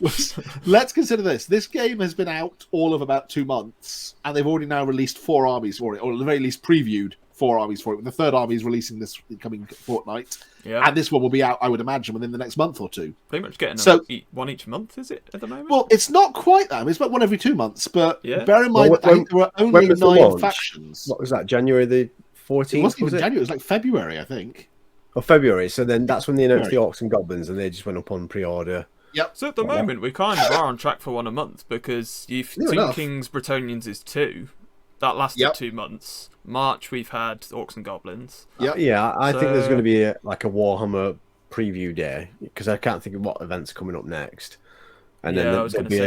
Let's consider this. This game has been out all of about 2 months, and they've already now released 4 armies for it, or at the very least previewed 4 armies for it. The 3rd army is releasing this coming fortnight. Yeah. And this one will be out, I would imagine, within the next month or 2. Pretty much getting one each month, is it, at the moment? Well, it's not quite that. It's about 1 every 2 months. But bear in mind, I think there were only 9 factions. What was that, January the 14th? It wasn't even January, it was like February, I think. Oh, February. So then that's when they announced the Orcs and Goblins, and they just went up on pre-order. Yep. So at the moment, we kind of are on track for 1 a month, because you've seen King's Bretonnians is 2. That lasted 2 months. March, we've had Orcs and Goblins. Yeah, I think there's going to be a Warhammer preview day, because I can't think of what events coming up next. And then there'll be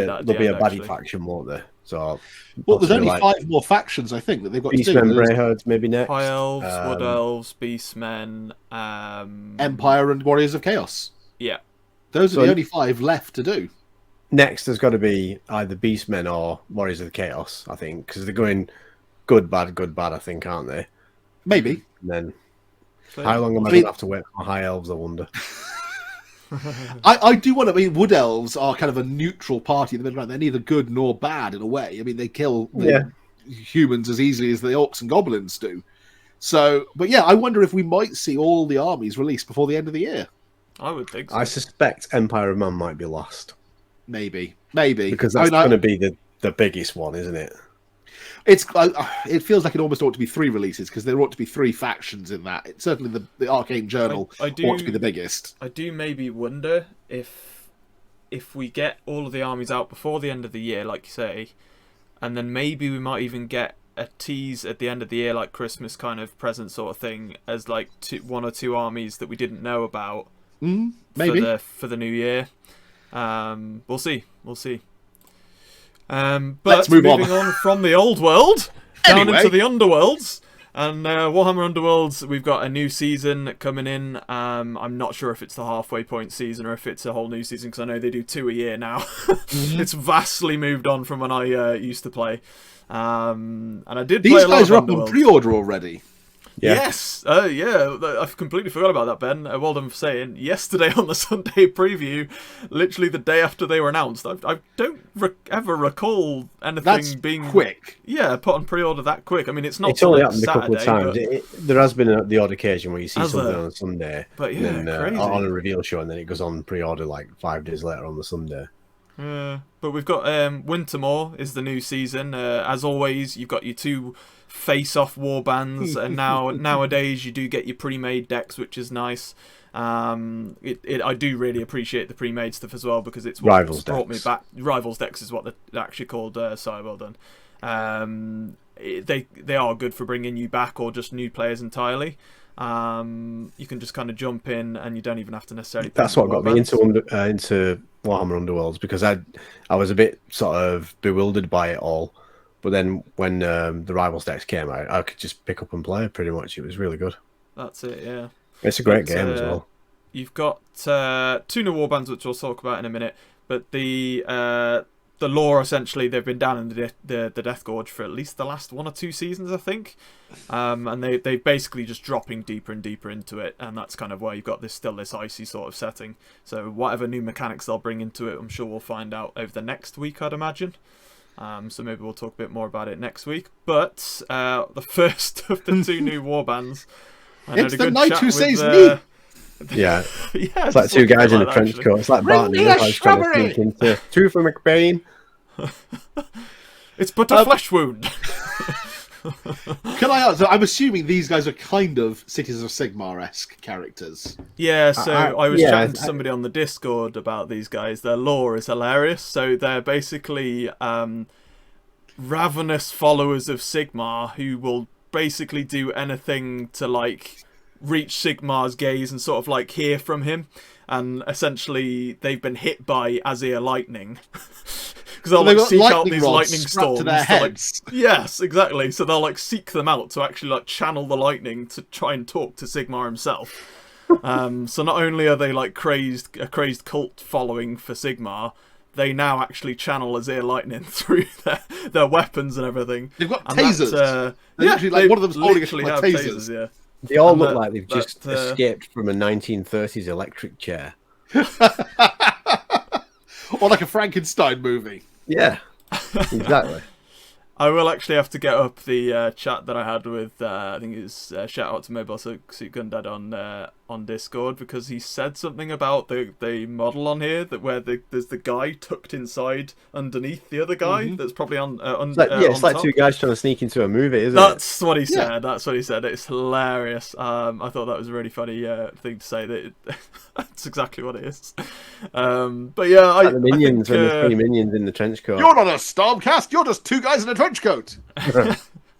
a baddie faction, won't there? So, there's only 5 more factions, I think, that they've got. Beastmen, Greyherds, maybe next. High Elves, Wood Elves, Beastmen, Empire, and Warriors of Chaos. Yeah, those are the only 5 left to do. Next, there's got to be either Beastmen or Warriors of the Chaos, I think, because they're going good, bad, I think, aren't they? Maybe. And then, how long am I going to have to wait for High Elves, I wonder? I do want to. I mean, Wood Elves are kind of a neutral party in the middle. They're neither good nor bad in a way. I mean, they kill humans as easily as the Orcs and Goblins do. So, but yeah, I wonder if we might see all the armies released before the end of the year. I would think so. I suspect Empire of Man might be last. Maybe. Because that's going to be the biggest one, isn't it? It feels like it almost ought to be 3 releases, because there ought to be 3 factions in that. Certainly the Arcane Journal ought to be the biggest. I do maybe wonder if we get all of the armies out before the end of the year, like you say, and then maybe we might even get a tease at the end of the year, like Christmas kind of present sort of thing, as like 1 or 2 armies that we didn't know about maybe for the new year. We'll see. But let's moving on from the old world down into the underworlds. And Warhammer Underworlds, we've got a new season coming in. I'm not sure if it's the halfway point season or if it's a whole new season, because I know they do 2 a year now. It's vastly moved on from when I used to play. And I did play a lot of These guys are up Underworlds. on pre-order already. Yeah. Yes, I've completely forgot about that, Ben. Well done for saying. Yesterday on the Sunday preview, literally the day after they were announced, I don't ever recall anything being quick. Yeah, put on pre-order that quick. I mean, it's not. It's only happened Saturday, a couple of times. There has been the odd occasion where you see something on a Sunday, but yeah, crazy. On a reveal show, and then it goes on pre-order like 5 days later on the Sunday. But we've got Wintermaw is the new season. As always, you've got your 2 face-off war bands, and nowadays you do get your pre-made decks, which is nice. I do really appreciate the pre-made stuff as well, because it's what brought me back. Rivals decks is what they're actually called. Sorry, well done. They are good for bringing you back or just new players entirely. You can just kind of jump in, and you don't even have to necessarily. That's what got me into Warhammer Underworlds, because I was a bit sort of bewildered by it all. But then when the Rivals decks came out, I could just pick up and play pretty much. It was really good. That's it, yeah. It's a great game as well. You've got 2 new warbands, which we'll talk about in a minute. But the lore, essentially, they've been down in the Death Gorge for at least the last 1 or 2 seasons, I think. And they basically just dropping deeper and deeper into it. And that's kind of where you've got this icy sort of setting. So whatever new mechanics they'll bring into it, I'm sure we'll find out over the next week, I'd imagine. So maybe we'll talk a bit more about it next week. But the first of the 2 new warbands. It's the knight who says me. Yeah, it's like 2 guys in a trench coat. It's like Barton. I was trying to sneak into 2 for McBain. It's but a flesh wound. Can I ask? So I'm assuming these guys are kind of Cities of Sigmar-esque characters. Yeah, so I was yeah, chatting to somebody on the Discord about these guys. Their lore is hilarious. So they're basically ravenous followers of Sigmar who will basically do anything to like reach Sigmar's gaze and sort of like hear from him. And essentially, they've been hit by Azir lightning. Because they'll like seek out these lightning storms to their heads. yes, exactly. So they'll like seek them out to actually like channel the lightning to try and talk to Sigmar himself. So not only are they like a crazed cult following for Sigmar, they now actually channel Azir lightning through their weapons and everything. They've got And tasers. Actually, like, one of them's holding literally like have tasers. Yeah. They all And look like they've just escaped from a 1930s electric chair. Or like a Frankenstein movie. Yeah, exactly. I will actually have to get up the chat that I had with, I think it's shout out to Mobile Suit Gundad on Discord, because he said something about the model on here that where there's the guy tucked inside underneath the other guy that's probably on. It's like top. two guys trying to sneak into a movie, isn't That's it? what he said. Yeah. That's what he said. It's hilarious. I thought that was a really funny thing to say. That's exactly what it is. But yeah, like the minions when the three minions in the trench coat. You're not a Stormcast. You're just two guys in a trench coat.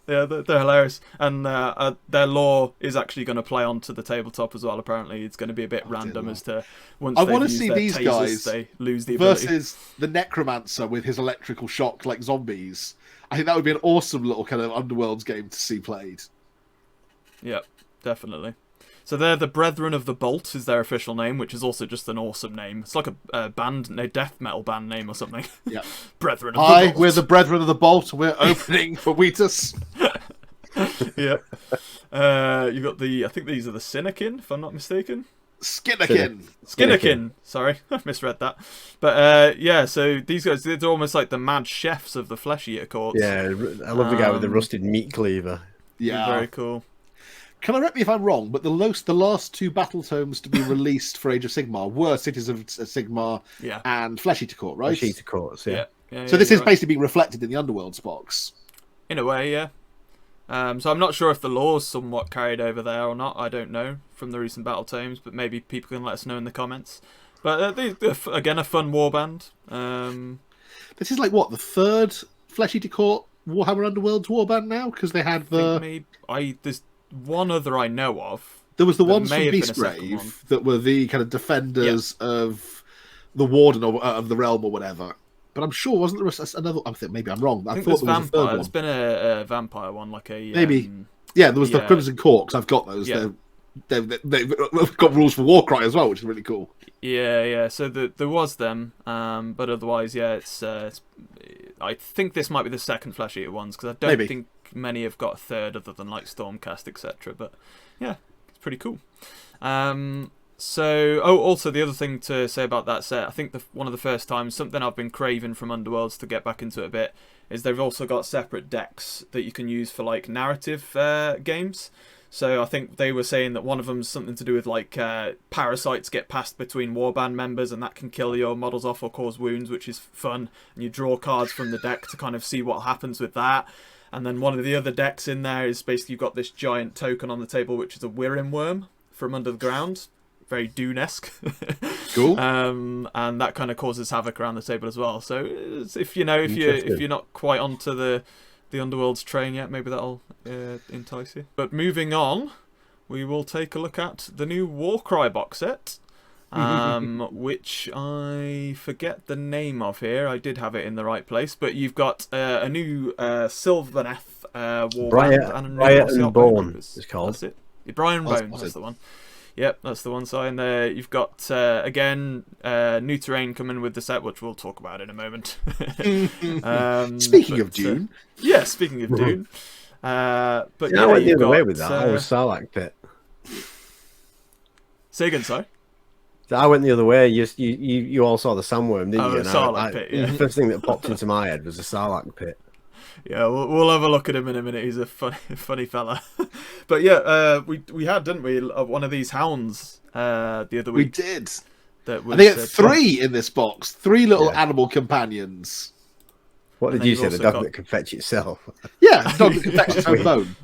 Yeah, they're hilarious, and their lore is actually going to play onto the tabletop as well. Apparently, it's going to be a bit random as to once I want to see these tasers, guys they lose the ability. versus the Necromancer with his electrical shock like zombies. I think that would be an awesome little kind of Underworlds game to see played. Yeah, definitely. So they're the Brethren of the Bolt is their official name, which is also just an awesome name. It's like a death metal band name or something. Yeah. Brethren of Hi, the Bolt. we're the Brethren of the Bolt. We're opening for Wheatus. Yep. You got I think these are the Cynikin, if I'm not mistaken. Skinnerkin. Sorry, I misread that. But yeah, so these guys, they're almost like the mad chefs of the Flesh Eater courts. Yeah, I love the guy with the rusted meat cleaver. Yeah. Very cool. Can I correct me if I'm wrong, but the last two battle tomes to be released for Age of Sigmar were Cities of Sigmar and Flesh Eater Court, right? Flesh Eater Courts, yeah. So this is basically being reflected in the Underworlds box. In a way, yeah. So I'm not sure if the lore's somewhat carried over there or not. I don't know from the recent battle tomes, but maybe people can let us know in the comments. But they're again, a fun warband. This is like, what, the third Flesh Eater Court Warhammer Underworlds warband now? Because they had there's one other I know of. There was the ones from Beastgrave that were the kind of defenders of the Warden of the Realm or whatever. But I'm sure wasn't there another? I think maybe I'm wrong. I thought there was a third one. There's been a vampire one, like a maybe. Yeah, there was the Crimson Corks. I've got those. Yeah. They've got rules for Warcry as well, which is really cool. Yeah. So there was them, but otherwise, yeah, it's. I think this might be the second Flesh Eater ones because I don't think many have got a third other than like Stormcast, etc. But yeah, it's pretty cool. So, also the other thing to say about that set, I think one of the first times, something I've been craving from Underworlds to get back into it a bit, is they've also got separate decks that you can use for like narrative games. So I think they were saying that one of them's something to do with like parasites get passed between warband members and that can kill your models off or cause wounds, which is fun. And you draw cards from the deck to kind of see what happens with that. And then one of the other decks in there is basically you've got this giant token on the table, which is a Wirrim worm from under the ground. Very Dune-esque. Cool. And that kind of causes havoc around the table as well. So if you're not quite onto the Underworlds train yet, maybe that'll entice you. But moving on, we will take a look at the new Warcry box set, which I forget the name of here. I did have it in the right place, but you've got a new Sylvaneth Warband and a new Briar and Bone. It's called. That's it. Briar and Bone. That's the one. Yep, that's the one side. And you've got, again, new terrain coming with the set, which we'll talk about in a moment. Speaking of Dune. Speaking of Dune. But I went the other way with that. I was Sarlacc Pit. Say again, sorry? I went the other way. You all saw the Sandworm, didn't you? The Sarlacc Pit, yeah. The first thing that popped into my head was the Sarlacc Pit. Yeah, we'll have a look at him in a minute. He's a funny fella. But yeah, we had, didn't we, one of these hounds the other week. We did. That was, I think it's 3 in this box. 3 little animal companions. What did you say? The dog that can fetch itself? Yeah, the dog that can fetch its own bone.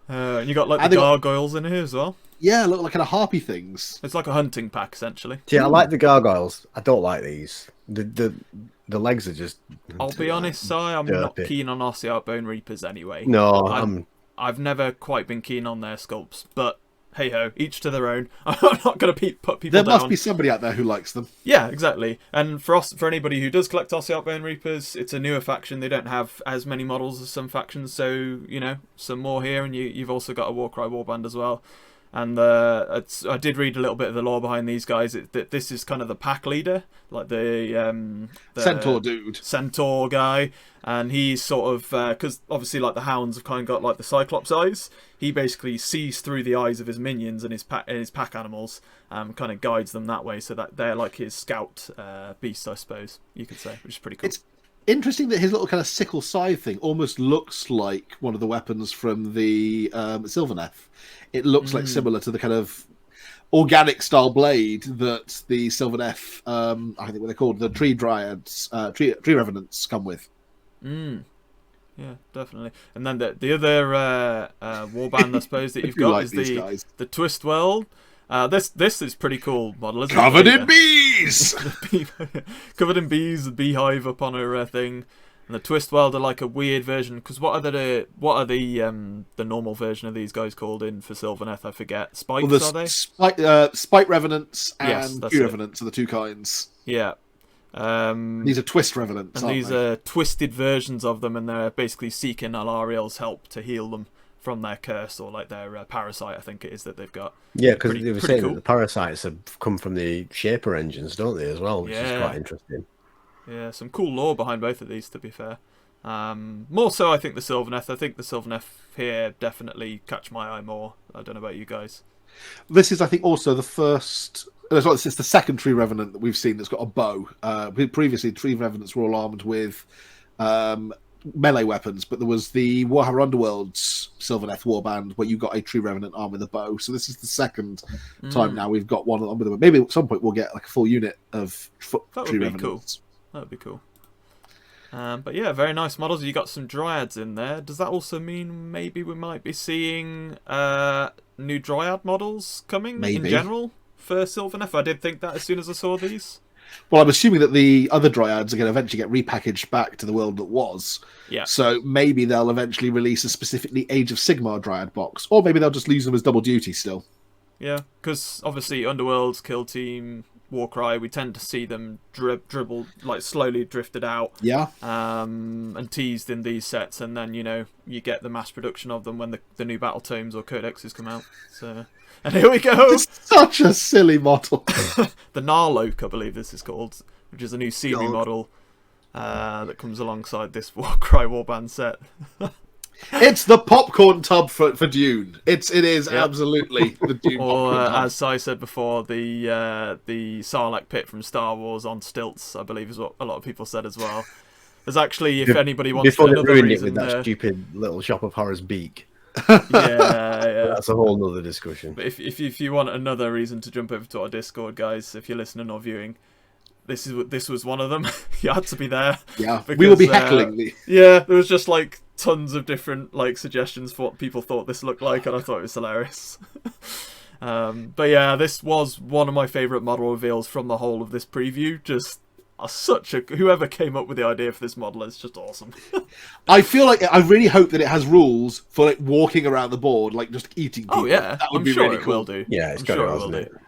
And you got like the gargoyles in here as well. Yeah, look like kind of harpy things. It's like a hunting pack essentially. Yeah, I like the gargoyles. I don't like these. The legs are just. I'll be honest, Si, I'm not keen on RCR Bone Reapers anyway. No, I've never quite been keen on their sculpts, but hey ho, each to their own. I'm not going to put people down. There must be somebody out there who likes them. Yeah, exactly. And for anybody who does collect RCR Bone Reapers, it's a newer faction. They don't have as many models as some factions, so some more here, and you've also got a Warcry warband as well. And I did read a little bit of the lore behind these guys. This is kind of the pack leader, like the Centaur dude, Centaur guy, and he's sort of because obviously like the hounds have kind of got like the Cyclops eyes. He basically sees through the eyes of his minions and his pack animals, kind of guides them that way, so that they're like his scout beasts, I suppose you could say, which is pretty cool. It's interesting that his little kind of sickle scythe thing almost looks like one of the weapons from the Sylvaneth. It looks like similar to the kind of organic style blade that the Sylvaneth, I think what they're called, the tree dryads, tree revenants come with. Yeah, definitely. And then the other warband, I suppose, that you've got like is the Twist World. This is pretty cool model, isn't Covered it? in bees! Covered in bees, the beehive up on her thing. And the Twist World are like a weird version, because what are the normal version of these guys called in for Sylvaneth? I forget. Spikes, are they? Spike Revenants and Yes, Tree Revenants are the two kinds. Yeah. These are Twist Revenants, and these are twisted versions of them, and they're basically seeking Alariel's help to heal them from their curse, or like their parasite, I think it is, that they've got. Yeah, because they were saying that the parasites have come from the Shaper engines, don't they, as well, which is quite interesting. Yeah, some cool lore behind both of these, to be fair. More so, I think the Sylvaneth. I think the Sylvaneth here definitely catch my eye more. I don't know about you guys. This is, I think, also the first. It's the second Tree Revenant that we've seen that's got a bow. Previously, Tree Revenants were all armed with melee weapons, but there was the Warhammer Underworlds Sylvaneth warband where you got a Tree Revenant armed with a bow. So this is the second time now we've got one on with a bow. Maybe at some point we'll get like a full unit of Tree Revenants. Cool. That would be cool. But yeah, very nice models. You got some Dryads in there. Does that also mean maybe we might be seeing new Dryad models coming in general for Sylvaneth? I did think that as soon as I saw these. Well, I'm assuming that the other Dryads are going to eventually get repackaged back to the world that was. Yeah. So maybe they'll eventually release a specifically Age of Sigmar Dryad box. Or maybe they'll just use them as double duty still. Yeah, because obviously Underworlds, Kill Team, Warcry, we tend to see them dribble, like slowly drifted out. Yeah. And teased in these sets, and then, you get the mass production of them when the new Battle Tomes or Codexes come out. So... And here we go. It's such a silly model. The Narloke, I believe this is called, which is a new scenery model that comes alongside this Warcry warband set. It's the popcorn tub for Dune. It is absolutely the Dune popcorn tub. As I said before, the Sarlacc pit from Star Wars on stilts, I believe, is what a lot of people said as well. There's actually, if anybody wants before another they ruined reason, it with that stupid little Shop of Horrors beak. Yeah. That's a whole nother discussion. But if you want another reason to jump over to our Discord, guys, if you're listening or viewing, this was one of them. You had to be there. Yeah, because, we will be heckling the. Yeah, there was just like tons of different like suggestions for what people thought this looked like, and I thought it was hilarious. But yeah, this was one of my favourite model reveals from the whole of this preview. Just whoever came up with the idea for this model is just awesome. I feel like I really hope that it has rules for like walking around the board, like just eating people. Oh yeah, that would I'm be sure really it cool. will do. Yeah, it's sure it will do.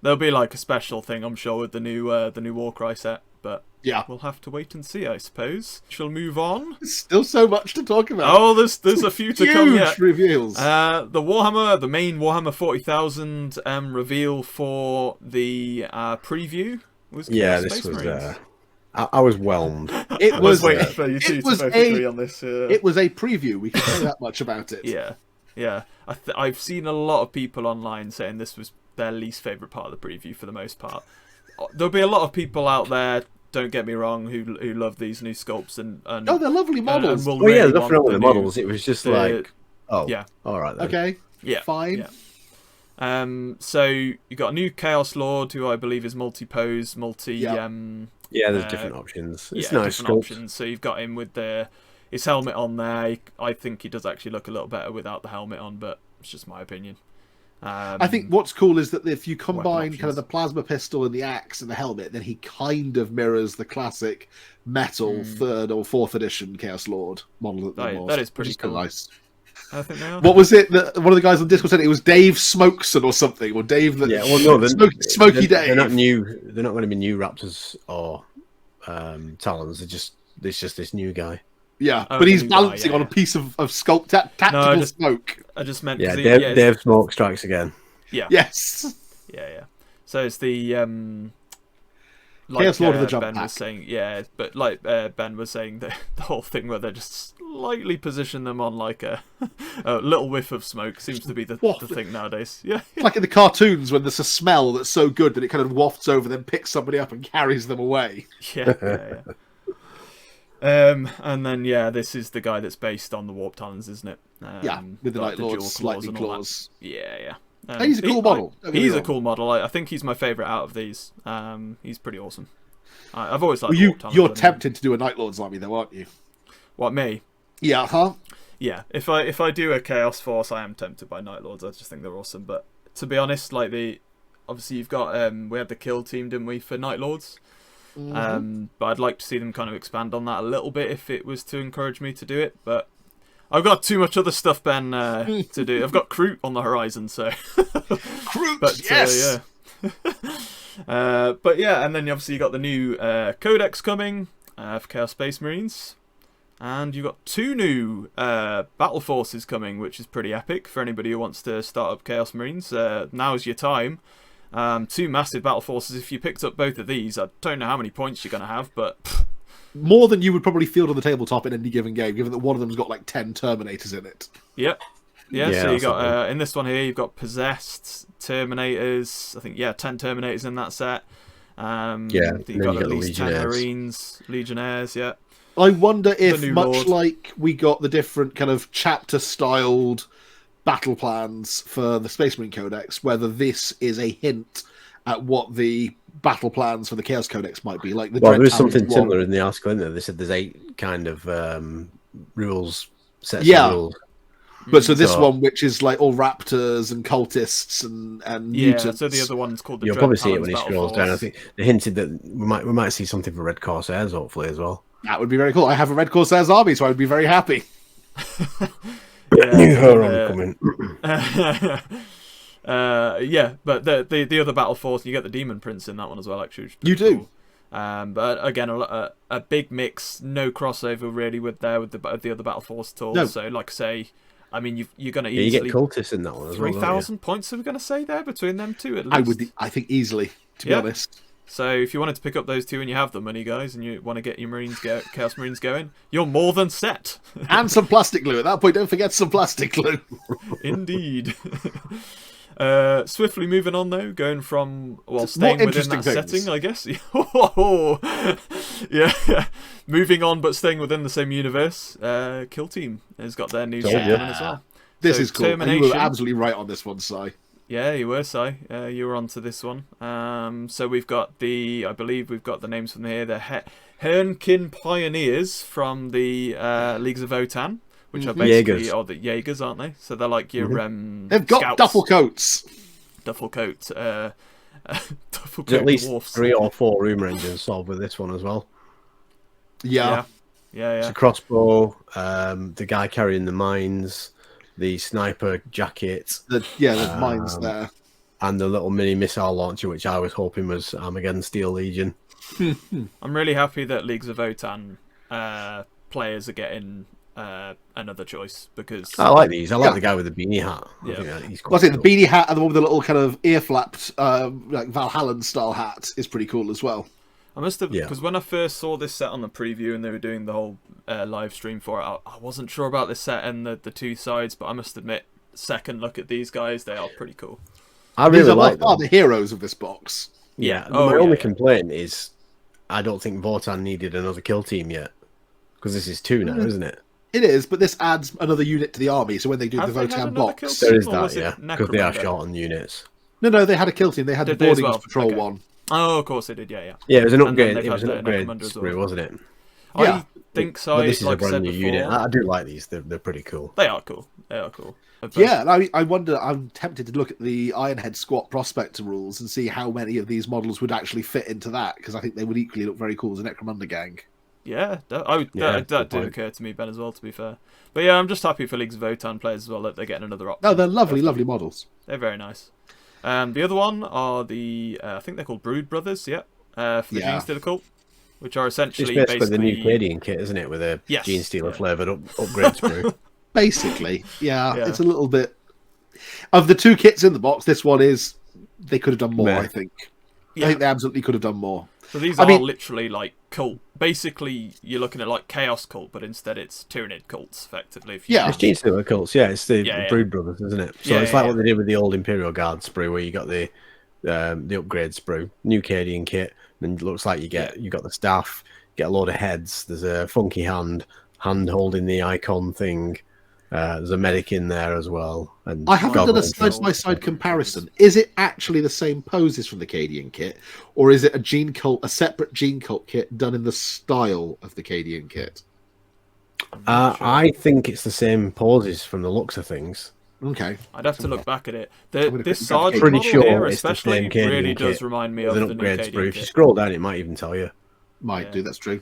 There'll be like a special thing, I'm sure, with the new Warcry set, but yeah, we'll have to wait and see, I suppose. Shall move on. There's still so much to talk about. Oh, there's a few to come yet. Huge reveals. The main Warhammer 40,000 reveal for the preview was Space Marines. I was whelmed. It was waiting for you two to both agree on this. It was a preview. We can say that much about it. Yeah. I've seen a lot of people online saying this was their least favourite part of the preview for the most part. There'll be a lot of people out there, don't get me wrong, who love these new sculpts and they're lovely models. Nothing wrong with the models. It was just like, all right then. Okay, yeah, fine. Yeah. So you got a new Chaos Lord, who I believe is multi-pose, Yeah, there's different options. It's nice different options. So you've got him with his helmet on there. I think he does actually look a little better without the helmet on, but it's just my opinion. I think what's cool is that if you combine kind of the plasma pistol and the axe and the helmet, then he kind of mirrors the classic metal 3rd or 4th edition Chaos Lord model. That is pretty cool. Nice. I think they are. What was it that one of the guys on Discord said? It was Dave Smokeson or something, or Dave. Yeah, well, no, Smoky Dave. They're not new. They're not going to be new Raptors or Talons. It's just this new guy. Yeah, but he's balancing on a piece of tactical smoke. I just meant Dave Smoke strikes again. Yeah. Yes. Yeah. So it's the Chaos Lord of the Jump Ben Pack. was saying, but like Ben was saying, the whole thing where they just slightly position them on like a little whiff of smoke seems to be the thing nowadays. Yeah. It's like in the cartoons when there's a smell that's so good that it kind of wafts over them, picks somebody up and carries them away. Yeah. And then this is the guy that's based on the Warp Talons, isn't it? With the Night Lord's lightning claws. Yeah. He's a cool model. He's a cool model. I think he's my favourite out of these. He's pretty awesome. I've always liked Warp Talons. You're tempted to do a Night Lord's army, though, aren't you? What, me? Yeah, huh? Yeah. If I do a Chaos Force, I am tempted by Night Lords. I just think they're awesome. But to be honest, obviously you've got we had the kill team, didn't we, for Night Lords? But I'd like to see them kind of expand on that a little bit if it was to encourage me to do it. But I've got too much other stuff, Ben, to do. I've got Kroot on the horizon, so Kroot, yes. But yeah, and then obviously you got the new Codex coming for Chaos Space Marines, and you've got 2 new battle forces coming, which is pretty epic for anybody who wants to start up Chaos Marines. Now's your time. 2 massive battle forces. If you picked up both of these, I don't know how many points you're going to have, but more than you would probably field on the tabletop in any given game, given that one of them's got like 10 Terminators in it. Yep. Yeah, so you got in this one here, you've got Possessed, Terminators. I think 10 Terminators in that set. You've got at least 10 Marines, Legionnaires. Yeah. I wonder if, much like we got the different kind of chapter-styled battle plans for the Space Marine Codex, whether this is a hint at what the battle plans for the Chaos Codex might be. Like there is something similar in the article, isn't there? They said there's 8 kind of rules, sets of rules. But so this one, which is like all raptors and cultists and mutants. So the other one's called the You'll probably see it when he scrolls down. I think they hinted that we might see something for Red Corsairs, hopefully, as well. That would be very cool. I have a Red Corsairs army, so I would be very happy. New Huron coming. But the other battle force, you get the Demon Prince in that one as well, actually. You do. Cool. But again, a big mix, no crossover really with the other battle force at all. No. So, like I say, I mean, you're going to easily you get cultists in that one as well. 3,000 points. Are we going to say there between them two at least? I think easily, to be honest. So if you wanted to pick up those 2 and you have the money, guys, and you want to get your Chaos Marines going, you're more than set. And some plastic glue. At that point, don't forget some plastic glue. Indeed. Swiftly moving on, though, going from, staying within that setting, I guess. Yeah. Moving on, but staying within the same universe. Kill Team has got their new set coming as well. This is cool. Termination. You were absolutely right on this one, Si. Yeah, you were, Si. You were onto this one. So we've got I believe we've got the names from here. The Hernkin Pioneers from the Leagues of Votan, which are basically the Jaegers, aren't they? So they're like your they've got scouts. duffel coats. Duffel coat. Duffel coat at least dwarfs. 3 or 4 room ranges solved with this one as well. Yeah. It's a crossbow. The guy carrying the mines. The sniper jacket. There's mines there. And the little mini missile launcher, which I was hoping was Armageddon Steel Legion. I'm really happy that Leagues of Votan players are getting another choice, because I like these. I like the guy with the beanie hat. He's quite cool. The beanie hat and the one with the little kind of ear flapped, like Valhallan style hat is pretty cool as well. I must have, because when I first saw this set on the preview and they were doing the whole live stream for it, I wasn't sure about this set and the 2 sides, but I must admit, second look at these guys, they are pretty cool. I really like them. These are the heroes of this box. Yeah. My only complaint is I don't think Votan needed another kill team yet, because this is 2 now, isn't it? It is, but this adds another unit to the army. So when they do Have the they had Votan another box, kill There is team, or was that, it yeah, because they are Necromunda? short on units. no, they had a kill team. They had Did the they as Boardings well? Patrol Okay. one. Oh, of course they did. Yeah, yeah. Yeah, it was an And then upgrade. they've It was had an the upgrade Necromunda as well. sprue, wasn't it? Yeah. I think so. But this is like a I said brand new before, unit. I do like these. They're pretty cool. They are cool. They are cool. But Yeah, and I wonder. I'm tempted to look at the Ironhead Squat Prospector rules and see how many of these models would actually fit into that, because I think they would equally look very cool as a Necromunda gang. yeah, that Yeah, did good point. occur to me, Ben, as well. To be fair, but yeah, I'm just happy for Leagues of Votan players as well that they're getting another option. No, they're lovely, lovely models. They're very nice. The other one are the I think they're called Brood Brothers. Yeah, for the Yeah. Gene Stealer cult, which are It's essentially basically the new basically Canadian kit, isn't it? With a Yes, Gene Stealer yeah. flavoured upgrade sprue. Basically, yeah, Yeah. it's a little bit. Of the two kits in the box, this one is. They could have done more, Meh. I think. Yeah. I think they absolutely could have done more. So these I are mean- literally like cult. Basically, you're looking at like Chaos Cult, but instead it's Tyranid cults, effectively. If you Yeah. It's Gene Stealer cults, yeah. It's the Yeah, yeah. Brood Brothers, isn't it? So Yeah, it's yeah, like yeah. what they did with the old Imperial Guard sprue, where you got the upgrade sprue, new Cadian kit, and it looks like you got the staff, get a load of heads. There's a funky hand holding the icon thing. There's a medic in there as well. And I haven't done a goggles. side-by-side comparison. Is it actually the same poses from the Cadian kit, or is it a separate Gene Cult kit done in the style of the Cadian kit? I think it's the same poses from the looks of things. Okay. I'd have to look back at it. gonna This quickly sergeant Pretty model sure here, it's the especially, same Cadian really does kit remind me with of an the new upgrade Cadian sprue. If you kit. scroll down, it might even tell you. Might do, that's true.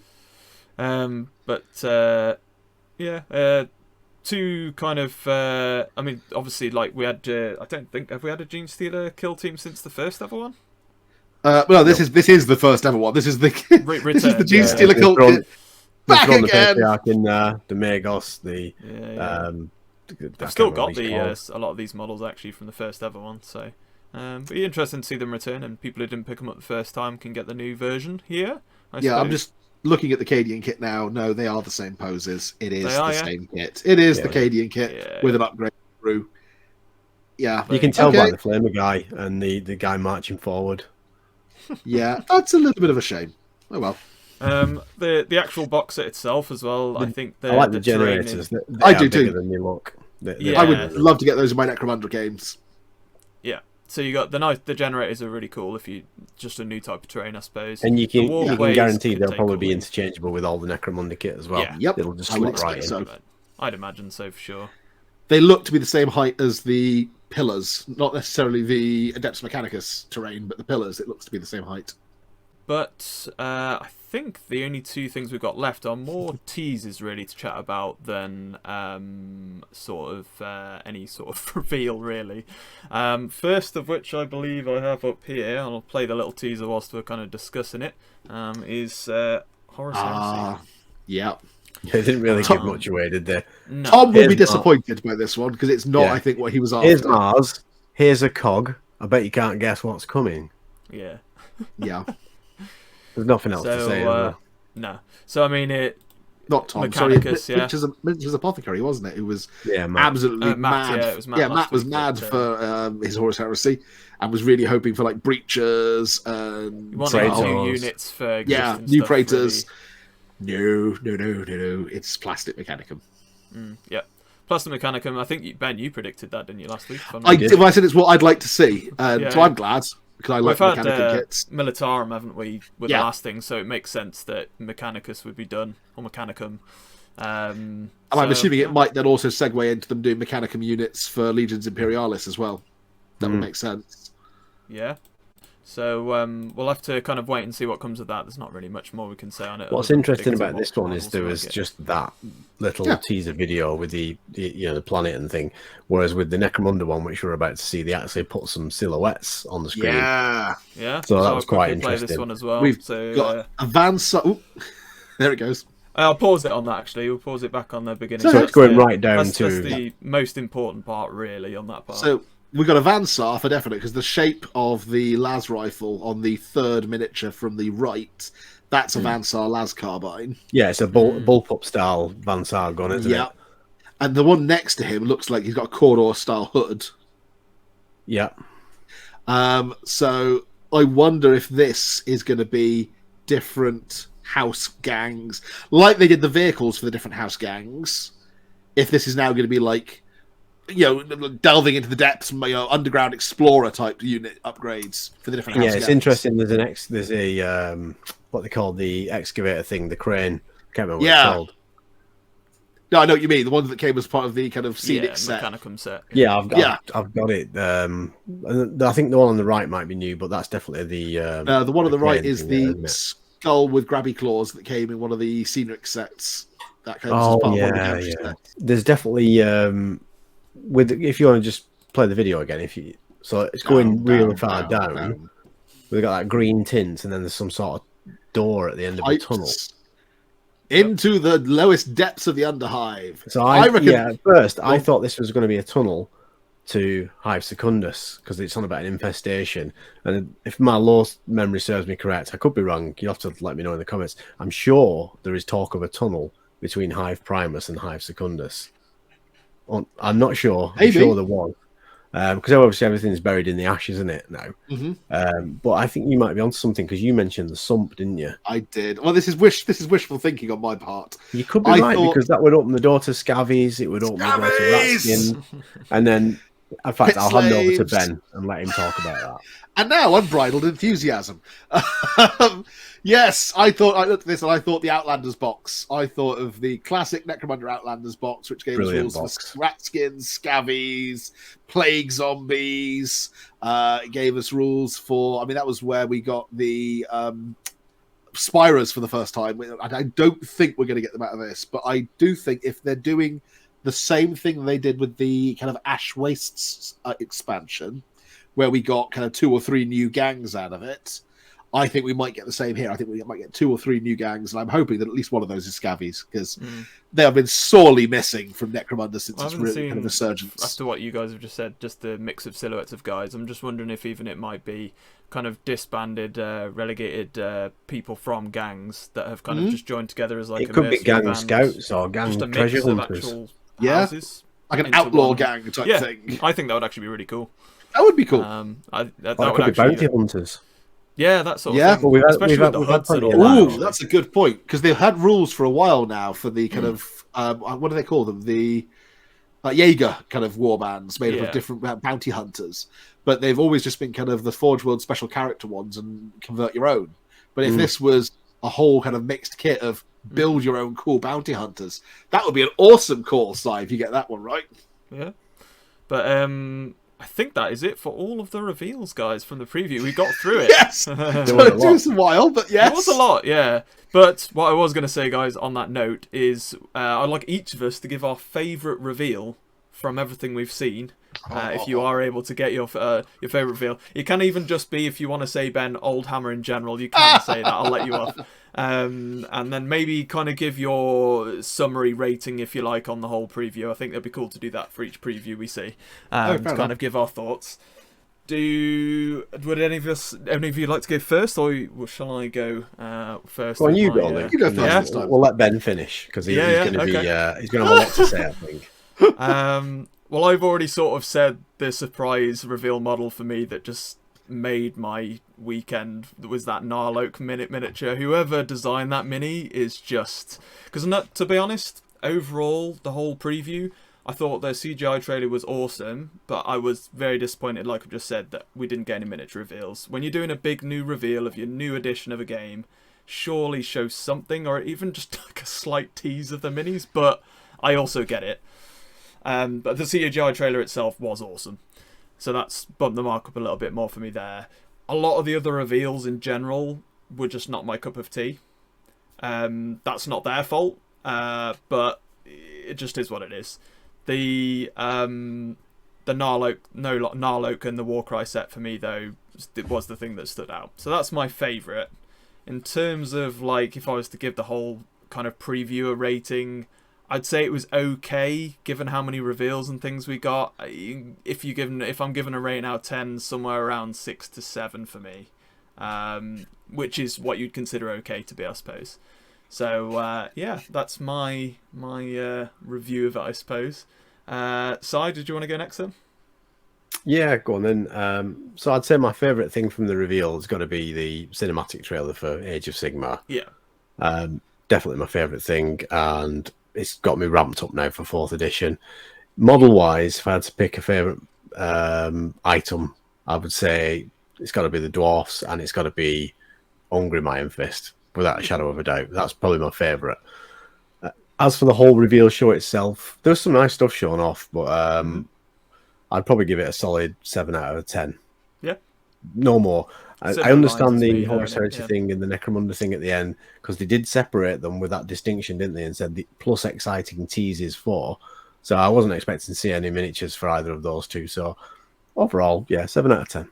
Two kind of. I mean, obviously, like we had. I don't think have we had a Gene Stealer kill team since the first ever one. Well, this is the first ever one. This is the this is the Return, Gene yeah. Stealer They've Cult thrown- kit. They've Back thrown the again. Patriarch in there, the Magos, the I've still got a lot of these models actually from the first ever one. So, but be interesting to see them return, and people who didn't pick them up the first time can get the new version here. I Yeah, I'm suppose. just looking at the Cadian kit now. No, they are the same poses. It is They are, the yeah? same kit. It is the Yeah. Cadian kit Yeah. with an upgrade through. Yeah, You can tell by Okay. the flamer guy and the guy marching forward. yeah, that's a little bit of a shame. Oh well. The actual box set itself as well. I think I like the terrain generators. in- They I are do bigger too. than they look. Yeah. I would love to get those in my Necromunda games. Yeah. So you got the generators are really cool if you just a new type of terrain, I suppose. And you The can walkways guarantee could they'll take probably all be these. interchangeable with all the Necromunda kit as well. Yeah. Yep, It'll just I would slot right expect in. so. I'd imagine so for sure. They look to be the same height as the pillars, not necessarily the Adeptus Mechanicus terrain, but the pillars. It looks to be the same height. But I think the only two things we've got left are more teasers really to chat about than any sort of reveal really. First of which I believe I have up here, and I'll play the little teaser whilst we're kind of discussing it, is Horus Heresy. Yeah. They didn't really give Tom- much away, did they? No. Tom will Here's be Mark. disappointed by this one because it's not, Yeah. I think, what he was after. Here's Mars. Here's a cog. I bet you can't guess what's coming. Yeah. Yeah, There's nothing else to So say. is there? no. So I mean it. not Tom. Mechanicus, sorry, yeah. Mitch's Apothecary, wasn't it? Who was Yeah, Matt. absolutely Matt, mad. yeah, it was Matt last Matt was week, mad but, for his Horus Heresy, and was really hoping for like breachers and You want Praetors. new units for yeah, existing new stuff, Praetors. No. It's plastic Mechanicum. really. Yeah. Plus the Mechanicum. I think Ben, you predicted that, didn't you, last week? If I'm not I mistaken. did. I said it's what I'd like to see, Yeah. so I'm glad because I like We've had Mechanicum kits. Militarum, haven't we, with Yeah. the last thing? So it makes sense that Mechanicus would be done, or Mechanicum. And I'm assuming it might then also segue into them doing Mechanicum units for Legions Imperialis as well. That would make sense. Yeah. So we'll have to kind of wait and see what comes of that. There's not really much more we can say on it. What's other than interesting predicting about what this one is models there we was might get. just that little Yeah. teaser video with the the planet and thing, whereas with the Necromunda one, which we're about to see, they actually put some silhouettes on the screen. Yeah, Yeah. So that I'll was quite quickly play this interesting. one as well. we've so got a Van. There it goes. I'll pause it on that actually. We'll pause it back on the beginning. So it's That's going right down that's to the most important part, really, on that part. So we've got a Vansar for definite because the shape of the las rifle on the third miniature from the right, that's a Vansar las carbine. yeah, it's a bullpup style Vansar gun, isn't Yeah. it? And the one next to him looks like he's got a corridor style hood. Yeah. So I wonder if this is going to be different house gangs, like they did the vehicles for the different house gangs. if this is now going to be like, delving into the depths, underground explorer type unit upgrades for the different. Yeah, it's interesting. There's a what they call the excavator thing, the crane. I can't remember what it's called. No, I know what you mean. The one that came as part of the kind of scenic set. Mechanicum set. Yeah, I've got it. I think the one on the right might be new, but that's definitely the one on the right is the skull with grabby claws that came in one of the scenic sets. That came as part of one of the sets. There's definitely if you want to just play the video again, it's going really far down. We've got that green tint, and then there's some sort of door at the end of the tunnel. Into the lowest depths of the Underhive. So I reckon, at first I thought this was going to be a tunnel to Hive Secundus because it's on about an infestation. And if my lore memory serves me correct, I could be wrong. You'll have to let me know in the comments. I'm sure there is talk of a tunnel between Hive Primus and Hive Secundus. I'm not sure. I'm sure there was. Because obviously everything's buried in the ash, isn't it, now? Mm-hmm. But I think you might be onto something because you mentioned the sump, didn't you? I did. Well, this is wishful thinking on my part. You could be right because that would open the door to Scavies. It would open the door to Ratskin, and then, in fact, I'll hand over to Ben and let him talk about that. And now, unbridled enthusiasm. Yes, I looked at this and I thought the Outlanders box. I thought of the classic Necromunda Outlanders box, which gave us rules for Ratskins, Scavies, Plague Zombies. It gave us rules for... I mean, that was where we got the Spirers for the first time. I don't think we're going to get them out of this, but I do think if they're doing the same thing they did with the kind of Ash Wastes expansion, where we got kind of 2 or 3 new gangs out of it, I think we might get the same here. I think we might get 2 or 3 new gangs, and I'm hoping that at least one of those is Scavies, because they have been sorely missing from Necromunda since its really kind of resurgence. After what you guys have just said, just the mix of silhouettes of guys, I'm just wondering if even it might be kind of disbanded, relegated people from gangs that have kind of just joined together as like it could be gang scouts or gang treasure hunters. Houses like an outlaw gang type thing. I think that would actually be really cool. That would be cool. That could be bounty hunters. Yeah, that sort of thing. Well, we've had Ooh, that's a good point, because they've had rules for a while now for the kind of what do they call them? The Jaeger kind of warbands made up of different bounty hunters, but they've always just been kind of the Forge World special character ones and convert your own. But if this was a whole kind of mixed kit of build your own cool bounty hunters, that would be an awesome call, Si, if you get that one right. Yeah, but I think that is it for all of the reveals, guys, from the preview. We got through it. Yes! It took us a while, but yes. It was a lot, yeah. But what I was going to say, guys, on that note, is I'd like each of us to give our favourite reveal from everything we've seen. If you are able to get your favourite reveal. It can even just be, if you want to say, Ben, Old Hammer in general, you can say that. I'll let you off. And then maybe kind of give your summary rating, if you like, on the whole preview. I think it'd be cool to do that for each preview we see, to kind of give our thoughts. Would any of you like to go first, or shall I go first? Well, you go. You go first. Yeah? We'll let Ben finish because he's going to be he's going to have a lot to say, I think. Well, I've already sort of said the surprise reveal model for me that just made my weekend was that Gnarloke miniature. Whoever designed that mini is just... Because to be honest, overall, the whole preview, I thought their CGI trailer was awesome, but I was very disappointed, like I've just said, that we didn't get any miniature reveals. When you're doing a big new reveal of your new edition of a game, surely show something, or even just like a slight tease of the minis, but I also get it. But the CGI trailer itself was awesome. So that's bumped the mark up a little bit more for me there. A lot of the other reveals in general were just not my cup of tea. That's not their fault, but it just is what it is. The Gnarloke and the Warcry set for me, though, it was the thing that stood out. So that's my favourite. In terms of, like, if I was to give the whole kind of preview a rating, I'd say it was okay, given how many reveals and things we got. If I'm giving a rating out of 10, somewhere around 6 to 7 for me, which is what you'd consider okay to be, I suppose. So yeah, that's my review of it, I suppose. Si, did you want to go next then? Yeah, go on then. So I'd say my favourite thing from the reveal has got to be the cinematic trailer for Age of Sigmar. Yeah. Definitely my favourite thing, and it's got me ramped up now for 4th edition. Model wise, if I had to pick a favourite item, I would say it's got to be the Dwarfs, and it's got to be Ungrim Iron Fist, without a shadow of a doubt. That's probably my favourite. As for the whole reveal show itself, there's some nice stuff shown off, but I'd probably give it a solid 7 out of 10. Yeah. No more. I understand the Horus Heresy thing and the Necromunda thing at the end, because they did separate them with that distinction, didn't they? And said the plus exciting teases for. So I wasn't expecting to see any miniatures for either of those two. So overall, yeah, 7 out of 10.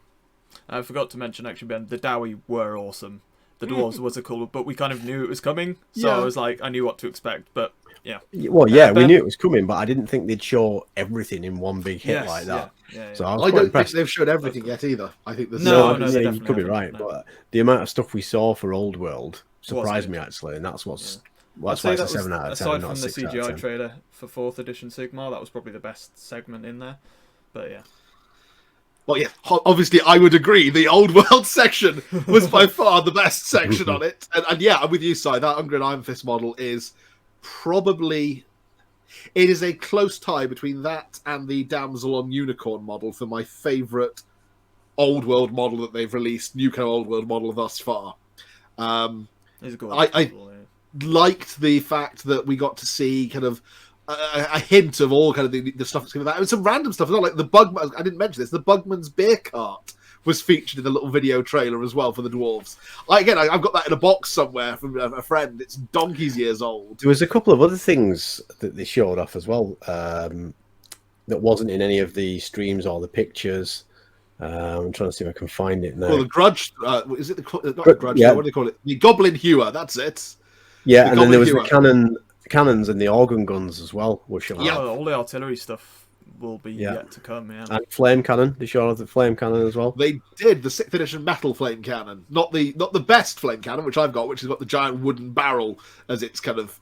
I forgot to mention, actually, Ben, the Dowie were awesome. The Dwarves was a cool, but we kind of knew it was coming. So I was like, I knew what to expect, but yeah. Well, yeah, we knew it was coming, but I didn't think they'd show everything in one big hit like that. So I don't think they've showed everything yet either. I think there's you could be right, but the amount of stuff we saw for Old World surprised me actually, and that's what's why it's a 7 out of 10. Aside from the CGI trailer for 4th edition Sigmar, that was probably the best segment in there. But yeah. Well, yeah, obviously I would agree. The Old World section was by far the best section on it. And yeah, I'm with you, Si. That Ungrim Iron Fist model is probably... It is a close tie between that and the Damsel on Unicorn model for my favourite Old World model that they've released, new kind of Old World model thus far. I liked the fact that we got to see kind of a hint of all kind of the stuff that's coming out. I mean, some random stuff as well, like the Bugman. I didn't mention this. The Bugman's beer cart was featured in the little video trailer as well for the Dwarves. I've got that in a box somewhere from a friend. It's donkey's years old. There was a couple of other things that they showed off as well that wasn't in any of the streams or the pictures. I'm trying to see if I can find it now. Well, the Grudge, is it the Grudge? Yeah. What do they call it? The Goblin Hewer, that's it. Yeah, and then there was the cannons and the organ guns as well were shown. Yeah, all the artillery stuff will be yet to come. Yeah, and flame cannon. They showed off the flame cannon as well. They did the 6th edition metal flame cannon, not the best flame cannon, which I've got, which has got the giant wooden barrel as its kind of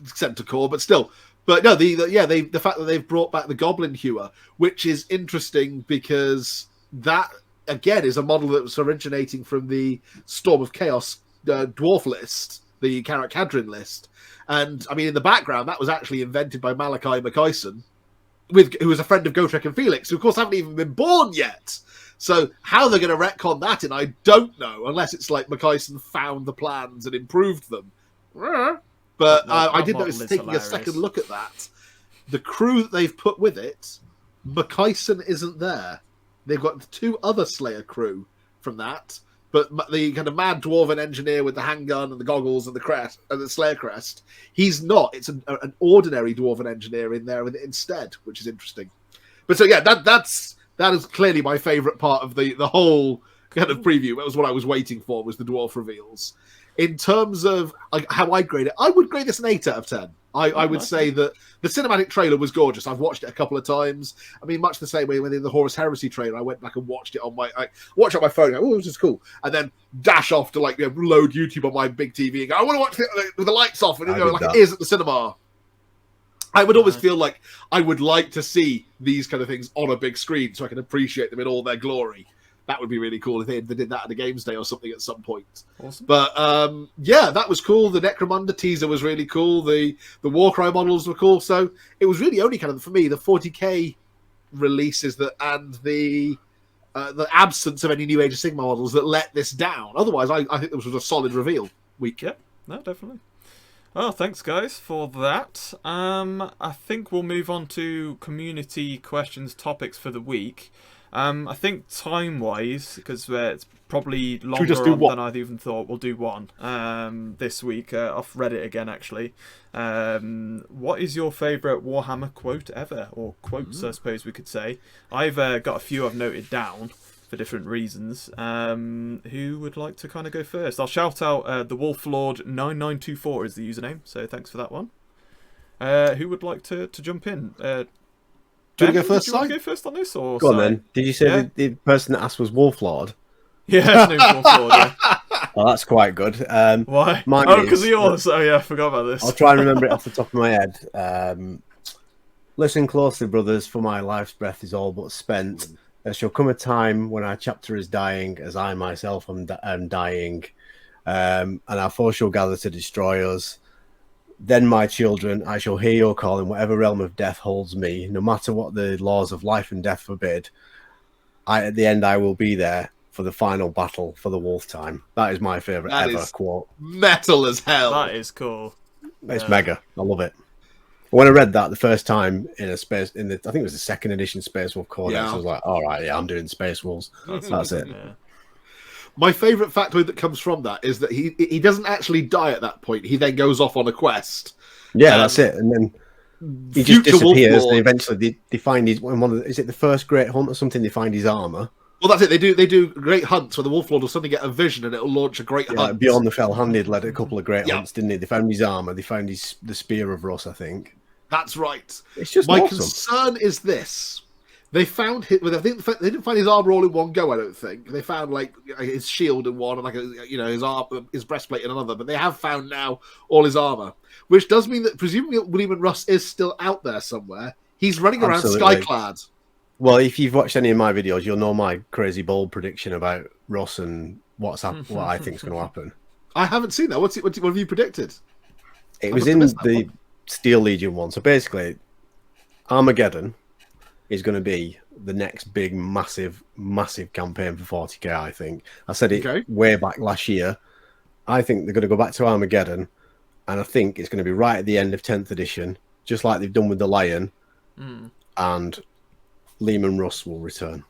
center core, but still. But no, the fact that they've brought back the Goblin Hewer, which is interesting because that again is a model that was originating from the Storm of Chaos dwarf list, the Karak Kadrin list. And I mean, in the background, that was actually invented by Malachi McIson, who was a friend of Gotrek and Felix, who of course haven't even been born yet. So how they're going to retcon that in, I don't know, unless it's like McIson found the plans and improved them. But I did notice, taking a second look at that, the crew that they've put with it, McIson isn't there. They've got 2 other Slayer crew from that. But the kind of mad dwarven engineer with the handgun and the goggles and the crest and the Slayer crest, he's not. It's an ordinary dwarven engineer in there instead, which is interesting. But so yeah, that is clearly my favourite part of the whole kind of preview. That was what I was waiting for, was the dwarf reveals. In terms of how I grade it, I would grade this an 8 out of 10. I would say that the cinematic trailer was gorgeous. I've watched it a couple of times. I mean, much the same way when in the Horus Heresy trailer, I went back and watched it on my phone. And go, oh, this is cool. And then dash off to load YouTube on my big TV and go, I want to watch it with the lights off and it is at the cinema. I would always feel like I would like to see these kind of things on a big screen so I can appreciate them in all their glory. That would be really cool if they did that at a Games Day or something at some point. Awesome. But yeah, that was cool. The Necromunda teaser was really cool. The Warcry models were cool. So it was really only kind of, for me, the 40k releases and the absence of any New Age of Sigmar models that let this down. Otherwise, I think this was a solid reveal week. Yeah, no, definitely. Oh, thanks, guys, for that. I think we'll move on to community questions, topics for the week. I think time-wise, because it's probably longer than I'd even thought, we'll do one this week off Reddit again, actually. What is your favourite Warhammer quote ever? Or quotes, I suppose we could say. I've got a few I've noted down for different reasons. Who would like to kind of go first? I'll shout out the Wolf Lord 9924 is the username, so thanks for that one. Who would like to jump in? Do you want to go first, do you want to go first on this? Or go on then. Did you say the person that asked was Wolf Lord? Yeah, his name's Wolf Lord, yeah. Oh, that's quite good. Why? Because of yours. Oh, yeah, I forgot about this. I'll try and remember it off the top of my head. Listen closely, brothers, for my life's breath is all but spent. There shall come a time when our chapter is dying, as I myself am dying, and our foes shall gather to destroy us. Then, my children, I shall hear your call in whatever realm of death holds me, no matter what the laws of life and death forbid. At the end, I will be there for the final battle for the wolf time. That is my favourite ever quote. Metal as hell. That is cool. It's mega. I love it. When I read that the first time in I think it was the second edition Space Wolf Codex, I was like, all right, yeah, I'm doing Space Wolves. That's it. Yeah. My favourite factoid that comes from that is that he doesn't actually die at that point. He then goes off on a quest. Yeah, that's it. And then he just disappears. And eventually, they find his is it the first Great Hunt or something? They find his armor. Well, that's it. They do great hunts where the Wolf Lord will suddenly get a vision and it'll launch a great hunt. Beyond the Fell-Handed led a couple of great hunts, didn't he? They found his armor. They found the Spear of Russ, I think. That's right. It's just my awesome. concern is this. They found his. I think they didn't find his armor all in one go. I don't think they found like his shield in one, and like his arm, his breastplate in another. But they have found now all his armor, which does mean that presumably William and Russ is still out there somewhere. He's running around skyclad. Well, if you've watched any of my videos, you'll know my crazy bold prediction about Russ and what I think is going to happen. I haven't seen that. What have you predicted? It was in the Steel Legion one. So basically, Armageddon is going to be the next big, massive campaign for 40k, I think. I said it way back last year. I think they're going to go back to Armageddon, and I think it's going to be right at the end of 10th edition, just like they've done with the Lion, and Lehman Russ will return.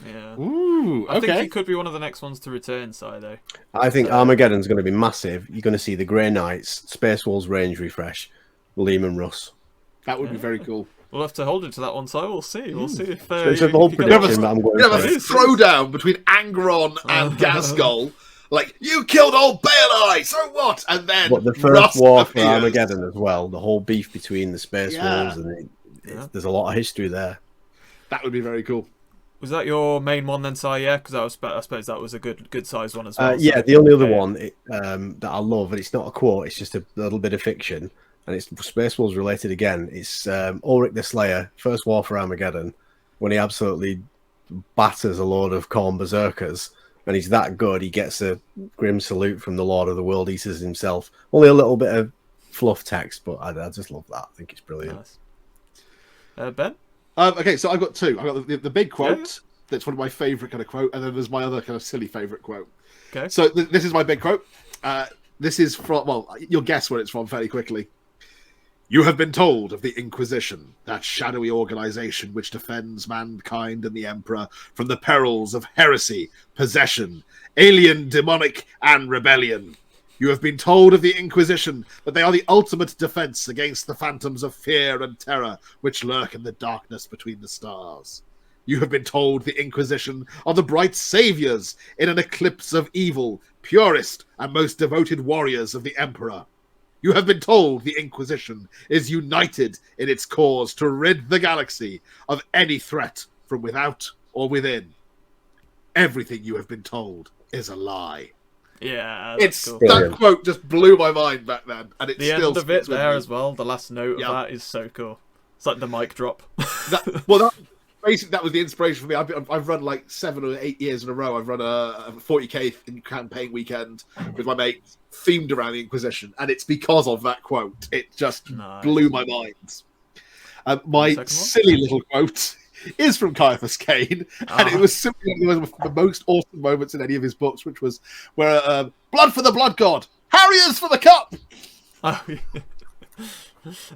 Yeah. Ooh, okay. I think he could be one of the next ones to return, though. I think Armageddon's going to be massive. You're going to see the Grey Knights, Space Wolves range refresh, Lehman Russ. That would be very cool. We'll have to hold it to that one, so we'll see. We'll see if it's a bold prediction that I'm going to have a throwdown between Angron and Gasgol. Like, you killed old Baelai, so what? And then the first war for Armageddon as well, the whole beef between the Space Wolves, and there's a lot of history there. That would be very cool. Was that your main one then, Si? Yeah, because I suppose that was a good size one as well. Yeah, the only other one that I love, and it's not a quote, it's just a little bit of fiction, and it's Space Wolves related again. It's Ulrich the Slayer, First War for Armageddon, when he absolutely batters a load of Khorne berserkers, and he's that good, he gets a grim salute from the Lord of the World Eaters himself. Only a little bit of fluff text, but I just love that. I think it's brilliant. Nice. Ben? Okay, so I've got two. I've got the big quote. That's one of my favourite kind of quote, and then there's my other kind of silly favourite quote. Okay. So this is my big quote. This is from, well, you'll guess where it's from fairly quickly. You have been told of the Inquisition, that shadowy organization which defends mankind and the Emperor from the perils of heresy, possession, alien, demonic, and rebellion. You have been told of the Inquisition, that they are the ultimate defense against the phantoms of fear and terror which lurk in the darkness between the stars. You have been told the Inquisition are the bright saviors in an eclipse of evil, purest and most devoted warriors of the Emperor. You have been told the Inquisition is united in its cause to rid the galaxy of any threat from without or within. Everything you have been told is a lie. Yeah, that's cool. That quote just blew my mind back then, and it's the still end of it there as well. The last note of that is so cool. It's like the mic drop. Basically, that was the inspiration for me. I've run like 7 or 8 years in a row. I've run a 40k campaign weekend with my mates, themed around the Inquisition, and it's because of that quote. It just blew my mind. My silly little quote is from Caiaphas Cain, and it was simply one of the most awesome moments in any of his books, which was where blood for the blood god, Harriers for the cup. Oh, yeah.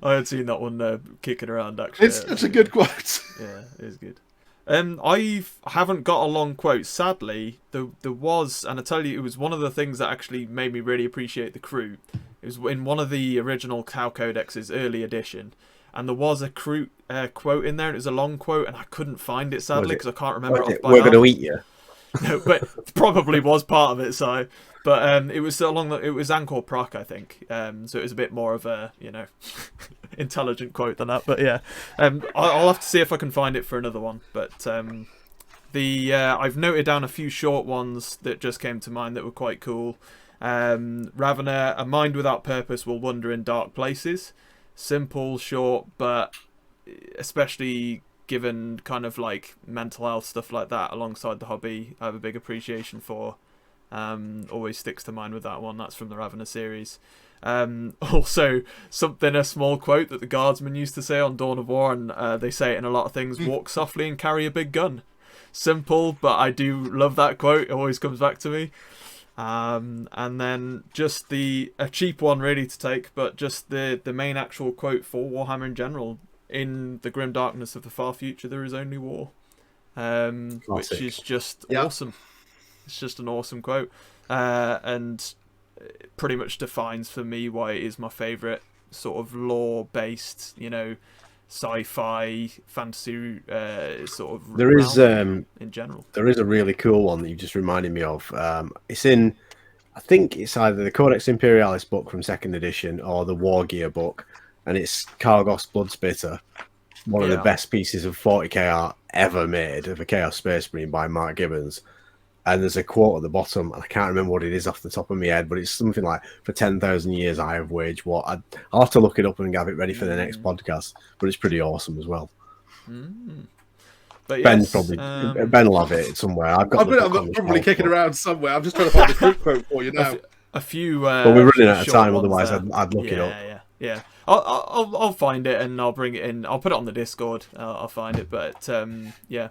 I had seen that one kicking around actually. It's such a good quote. Yeah, it is good. I haven't got a long quote. Sadly, there was, and I tell you, it was one of the things that actually made me really appreciate the crew. It was in one of the original Cow Codex's early edition, and there was a crew quote in there, and it was a long quote, and I couldn't find it sadly because I can't remember it off by heart. We're going to eat you. No, but probably was part of it. So, but it was it was Angkor Prak, I think. So it was a bit more of a intelligent quote than that. But yeah, I'll have to see if I can find it for another one. But I've noted down a few short ones that just came to mind that were quite cool. Ravener, a mind without purpose will wander in dark places. Simple, short, but especially given kind of like mental health stuff like that alongside the hobby, I have a big appreciation for. always sticks to mind with that one. That's from the Ravener series. Also, a small quote that the Guardsmen used to say on Dawn of War, and they say it in a lot of things: walk softly and carry a big gun. Simple, but I do love that quote. It always comes back to me. And then just a cheap one really to take, but just the main actual quote for Warhammer in general: in the grim darkness of the far future there is only war. Which is just awesome. It's just an awesome quote, and it pretty much defines for me why it is my favourite sort of lore-based, sci-fi, fantasy sort of. There is in general. There is a really cool one that you just reminded me of. It's in, I think it's either the Codex Imperialis book from 2nd edition or the War Gear book, and it's Kargos Bloodspitter, one of the best pieces of 40k art ever made of a Chaos Space Marine by Mark Gibbons. And there's a quote at the bottom, and I can't remember what it is off the top of my head, but it's something like, "For 10,000 years I have waged war." I'll have to look it up and have it ready for the next podcast, but it's pretty awesome as well. But Ben yes, Ben will have it somewhere. I'm probably kicking around somewhere. I'm just trying to find the quote for you now. A few. But we're running out of time, otherwise I'd look it up. Yeah. I'll find it and I'll bring it in. I'll put it on the Discord. I'll find it, but yeah.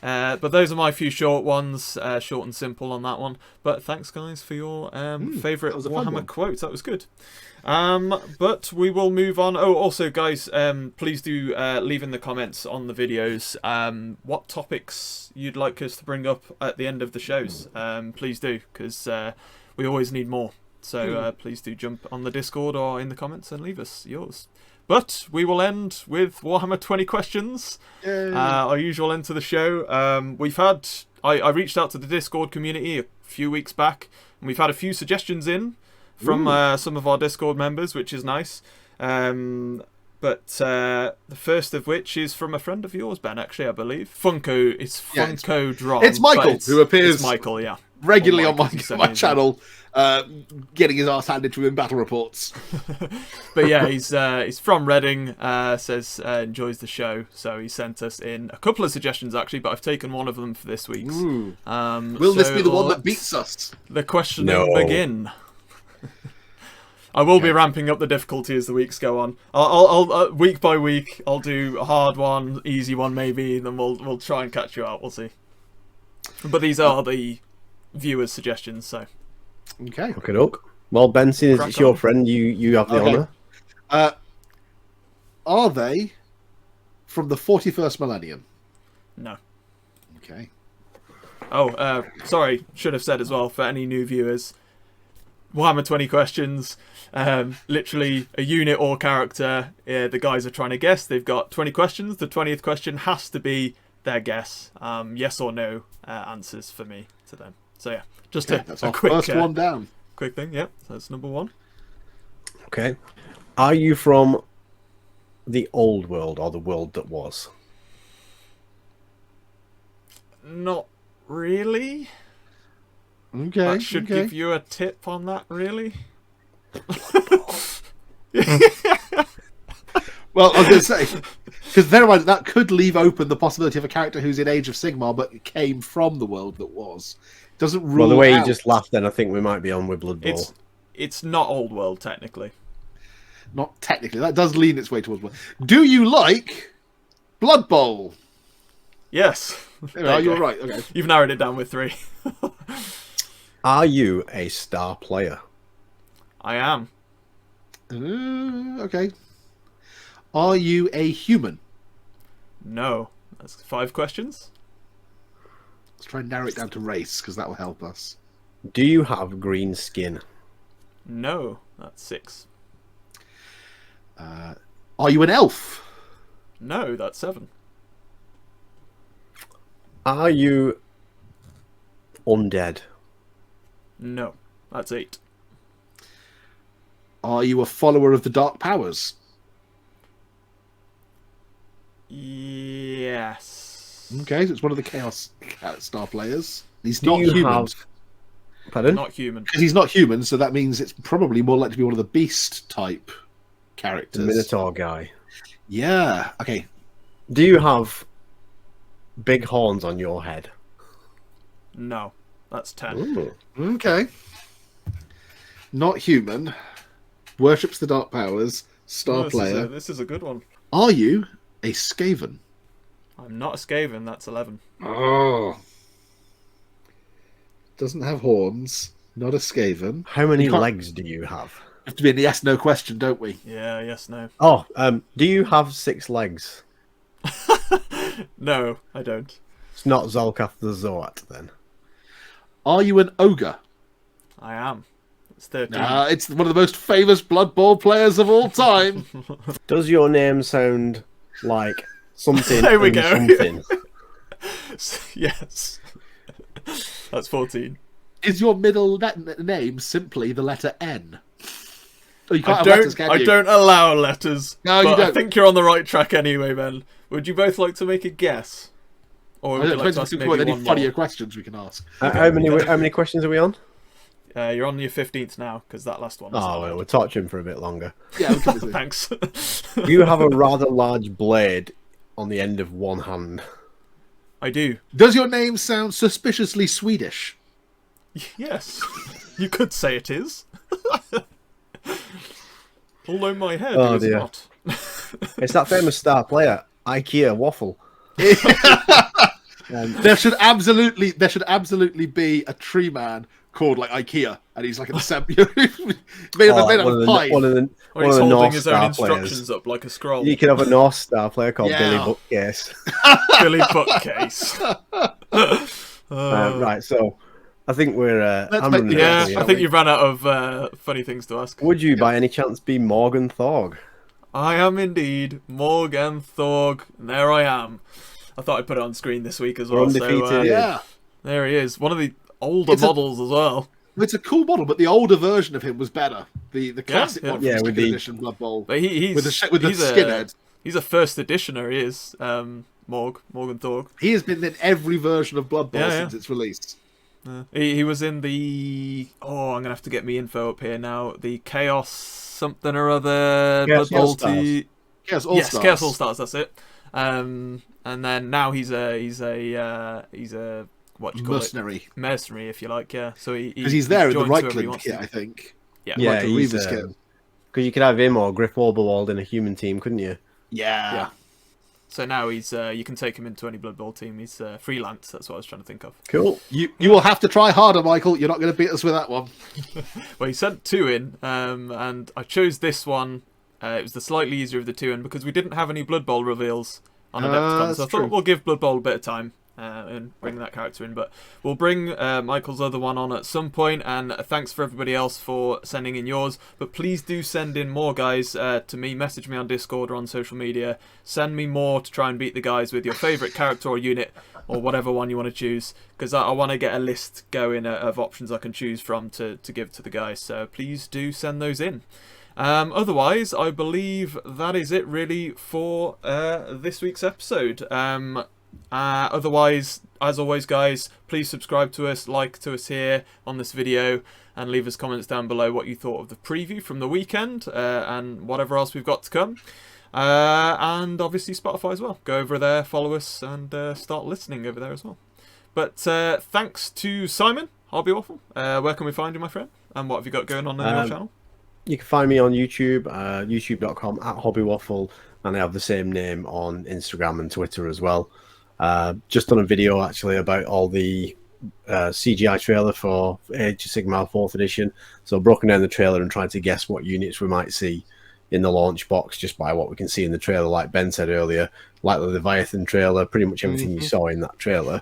But those are my few short ones, short and simple on that one. But thanks, guys, for your favourite Warhammer quotes. That was good. But we will move on. Oh, also, guys, please do leave in the comments on the videos what topics you'd like us to bring up at the end of the shows. Please do, because we always need more. So please do jump on the Discord or in the comments and leave us yours. But we will end with Warhammer 20 questions, our usual end to the show. We've had, I reached out to the Discord community a few weeks back, and we've had a few suggestions in from some of our Discord members, which is nice. But the first of which is from a friend of yours, Ben, actually, I believe. Funko, it's Funko Drum. It's Michael, who appears regularly on my channel. Getting his arse handed to him in battle reports. But yeah, he's from Reading, says enjoys the show, so he sent us in a couple of suggestions actually, but I've taken one of them for this week's. Will this be the one that beats us? The questioning begin. I will be ramping up the difficulty as the weeks go on. I'll week by week I'll do a hard one, easy one maybe, and then we'll try and catch you out. We'll see. But these are the viewers' suggestions, so. Okay. Well, Ben, seeing as it's your friend, you have the honour. Are they from the 41st millennium? No. Okay. Oh, sorry. Should have said as well for any new viewers. Warhammer 20 questions. Literally a unit or character. The guys are trying to guess. They've got 20 questions. The 20th question has to be their guess. Yes or no answers for me to them. So yeah, just a quick first one down. Quick thing. Yep, so that's number one. Okay. Are you from the old world or the world that was? Not really. Okay. That should give you a tip on that, really. Well, I was going to say, because bear in mind, that could leave open the possibility of a character who's in Age of Sigmar but came from the world that was. Doesn't rule. Well, the way out. you just laughed, then I think we might be on with Blood Bowl. It's not old world technically. Not technically. That does lean its way towards. Do you like Blood Bowl? Yes. You're right. Okay. You've narrowed it down with 3. Are you a star player? I am. Okay. Are you a human? No. That's 5 questions. Let's try and narrow it down to race, because that will help us. Do you have green skin? No. That's 6. Are you an elf? No. That's 7. Are you undead? No. That's 8. Are you a follower of the Dark Powers? Yes. Okay, so it's one of the Chaos Star players. He's not human. Pardon? Not human. Because he's not human, so that means it's probably more likely to be one of the beast type characters. The Minotaur guy. Yeah. Okay. Do you have big horns on your head? No. That's 10. Ooh. Okay. Not human. Worships the dark powers. Star player. This is a good one. Are you a Skaven? I'm not a Skaven. That's 11. Oh. Doesn't have horns. Not a Skaven. How many legs do you have? Have to be a yes/no question, don't we? Yeah. Yes. No. Oh, do you have 6 legs? No, I don't. It's not Zolkath the Zoat, then. Are you an ogre? I am. It's 13. It's one of the most famous Blood Bowl players of all time. Does your name sound like something? There we go. Something? Yes. That's 14. Is your middle name simply the letter N? Oh, you can't I have don't. letters, can I you? don't allow letters. No, but you don't. I think you're on the right track anyway, Ben. Would you both like to make a guess? Or would you like to ask maybe any one funnier more? questions we can ask. How many questions are we on? You're on your 15th now, because that last one. Oh, well, we'll touch him for a bit longer. Yeah, we can do it. Thanks. You have a rather large blade on the end of one hand. I do. Does your name sound suspiciously Swedish? Yes. You could say it is. Although my head is dear. not. It's that famous star player, IKEA Waffle. There should absolutely be a tree man called like IKEA, and he's like an assembly made out of pine. One of the He's holding North his own Star instructions players. up like a scroll. You can have a North Star player called Yeah. Billy Bookcase. Billy Bookcase. Right, so I think we're. Yeah, I think you've ran out of funny things to ask. Would you, by any chance, be Morgan Thorg? I am indeed Morgan Thorg. There I am. I thought I'd put it on screen this week as well. Undefeated. So, Yeah, there he is. One of the older models as well. it's a cool model, but the older version of him was better. The classic yeah. one, Yeah, from with second the- edition Blood Bowl, But he's with the he's skinhead. He's a first editioner. He is Morgan Thorg. He has been in every version of Blood Bowl Yeah, since its release. He was in the I'm gonna have to get me info up here now. The Chaos something or other. Chaos Blood Bowl All-Stars. Chaos All Yes, Stars. Chaos All Stars. That's it. And then now he's a what do you call mercenary. it? Mercenary, if you like. Yeah. So Because he's there in the joins right whoever he click wants kit, to. I think. Yeah. Yeah, Like a he's Reaver's kit. because you could have him or Griff Oberwald in a human team, couldn't you? Yeah. So now he's you can take him into any Blood Bowl team. He's freelance. That's what I was trying to think of. Cool. You will have to try harder, Michael. You're not going to beat us with that one. Well, he sent 2 in, and I chose this one. It was the slightly easier of the 2 in because we didn't have any Blood Bowl reveals on Adepticon, so I thought we'll give Blood Bowl a bit of time and bring that character in. But we'll bring Michael's other one on at some point, and thanks for everybody else for sending in yours. But please do send in more, guys, to me. Message me on Discord or on social media. Send me more to try and beat the guys with your favourite character or unit, or whatever one you want to choose, because I want to get a list going of options I can choose from to give to the guys. So please do send those in. Otherwise, I believe that is it really for this week's episode. Otherwise, as always, guys, please subscribe to us, like to us here on this video, and leave us comments down below what you thought of the preview from the weekend and whatever else we've got to come. And obviously Spotify as well. Go over there, follow us, and start listening over there as well. But thanks to Simon, Hobby Waffle. Where can we find you, my friend? And what have you got going on your channel? You can find me on YouTube, youtube.com/hobbywaffle, and I have the same name on Instagram and Twitter as well. Just done a video actually about all the CGI trailer for Age of Sigmar 4th edition. So broken down the trailer and trying to guess what units we might see in the launch box just by what we can see in the trailer. Like Ben said earlier, like the Leviathan trailer, pretty much everything you saw in that trailer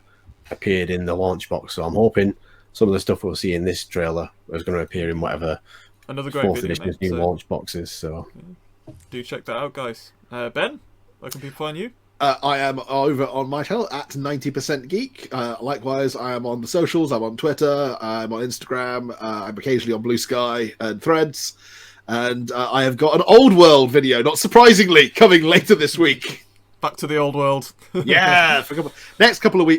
appeared in the launch box. So I'm hoping some of the stuff we'll see in this trailer is going to appear in whatever Another great 4th video, edition's mate. new So launch boxes. So do check that out, guys. Ben, where can people find you? I am over on my channel at 90% Geek. Likewise, I am on the socials. I'm on Twitter. I'm on Instagram. I'm occasionally on Blue Sky and Threads. And I have got an Old World video, not surprisingly, coming later this week. Back to the old world. Yeah, for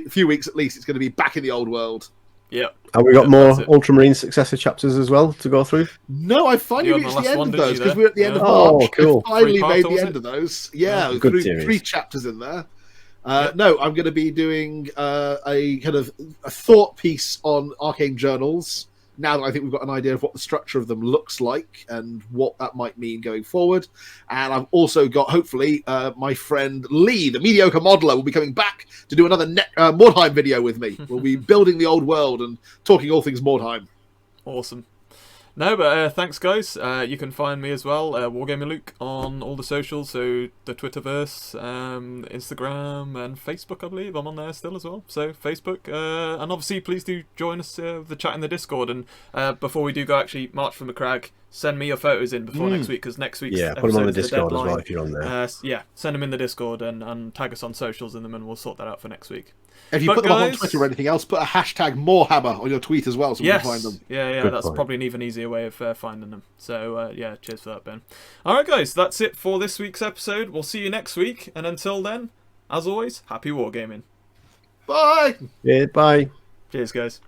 few weeks at least, it's going to be back in the Old World. Yep. have we got more Ultramarine successor chapters as well to go through? No, I finally You're on reached the the last end one, of didn't those you, because there? we're at the end of Yeah. March. Oh, cool. I finally Three-parter, made the was end it? of those. Yeah, Good through series. 3 chapters in there. No, I'm going to be doing a kind of a thought piece on arcane journals. Now that I think we've got an idea of what the structure of them looks like and what that might mean going forward. And I've also got, hopefully, my friend Lee, the mediocre modeler, will be coming back to do another Mordheim video with me. We'll be building the old world and talking all things Mordheim. Awesome. No, but thanks, guys. You can find me as well, wargamingluke, on all the socials, so the Twitterverse, Instagram, and Facebook, I believe. I'm on there still as well. So, Facebook. And obviously, please do join us, the chat in the Discord. And before we do go, actually, March from the Crag, send me your photos in before next week, because next week's put them on the Discord as well if you're on there. Send them in the Discord and tag us on socials in them, and we'll sort that out for next week. If you put them on Twitter or anything else, put a hashtag Morehammer on your tweet as well, so we can find them. Yeah, that's probably an even easier way of finding them. So, cheers for that, Ben. Alright, guys, that's it for this week's episode. We'll see you next week, and until then, as always, happy wargaming. Bye! Yeah, bye. Cheers, guys.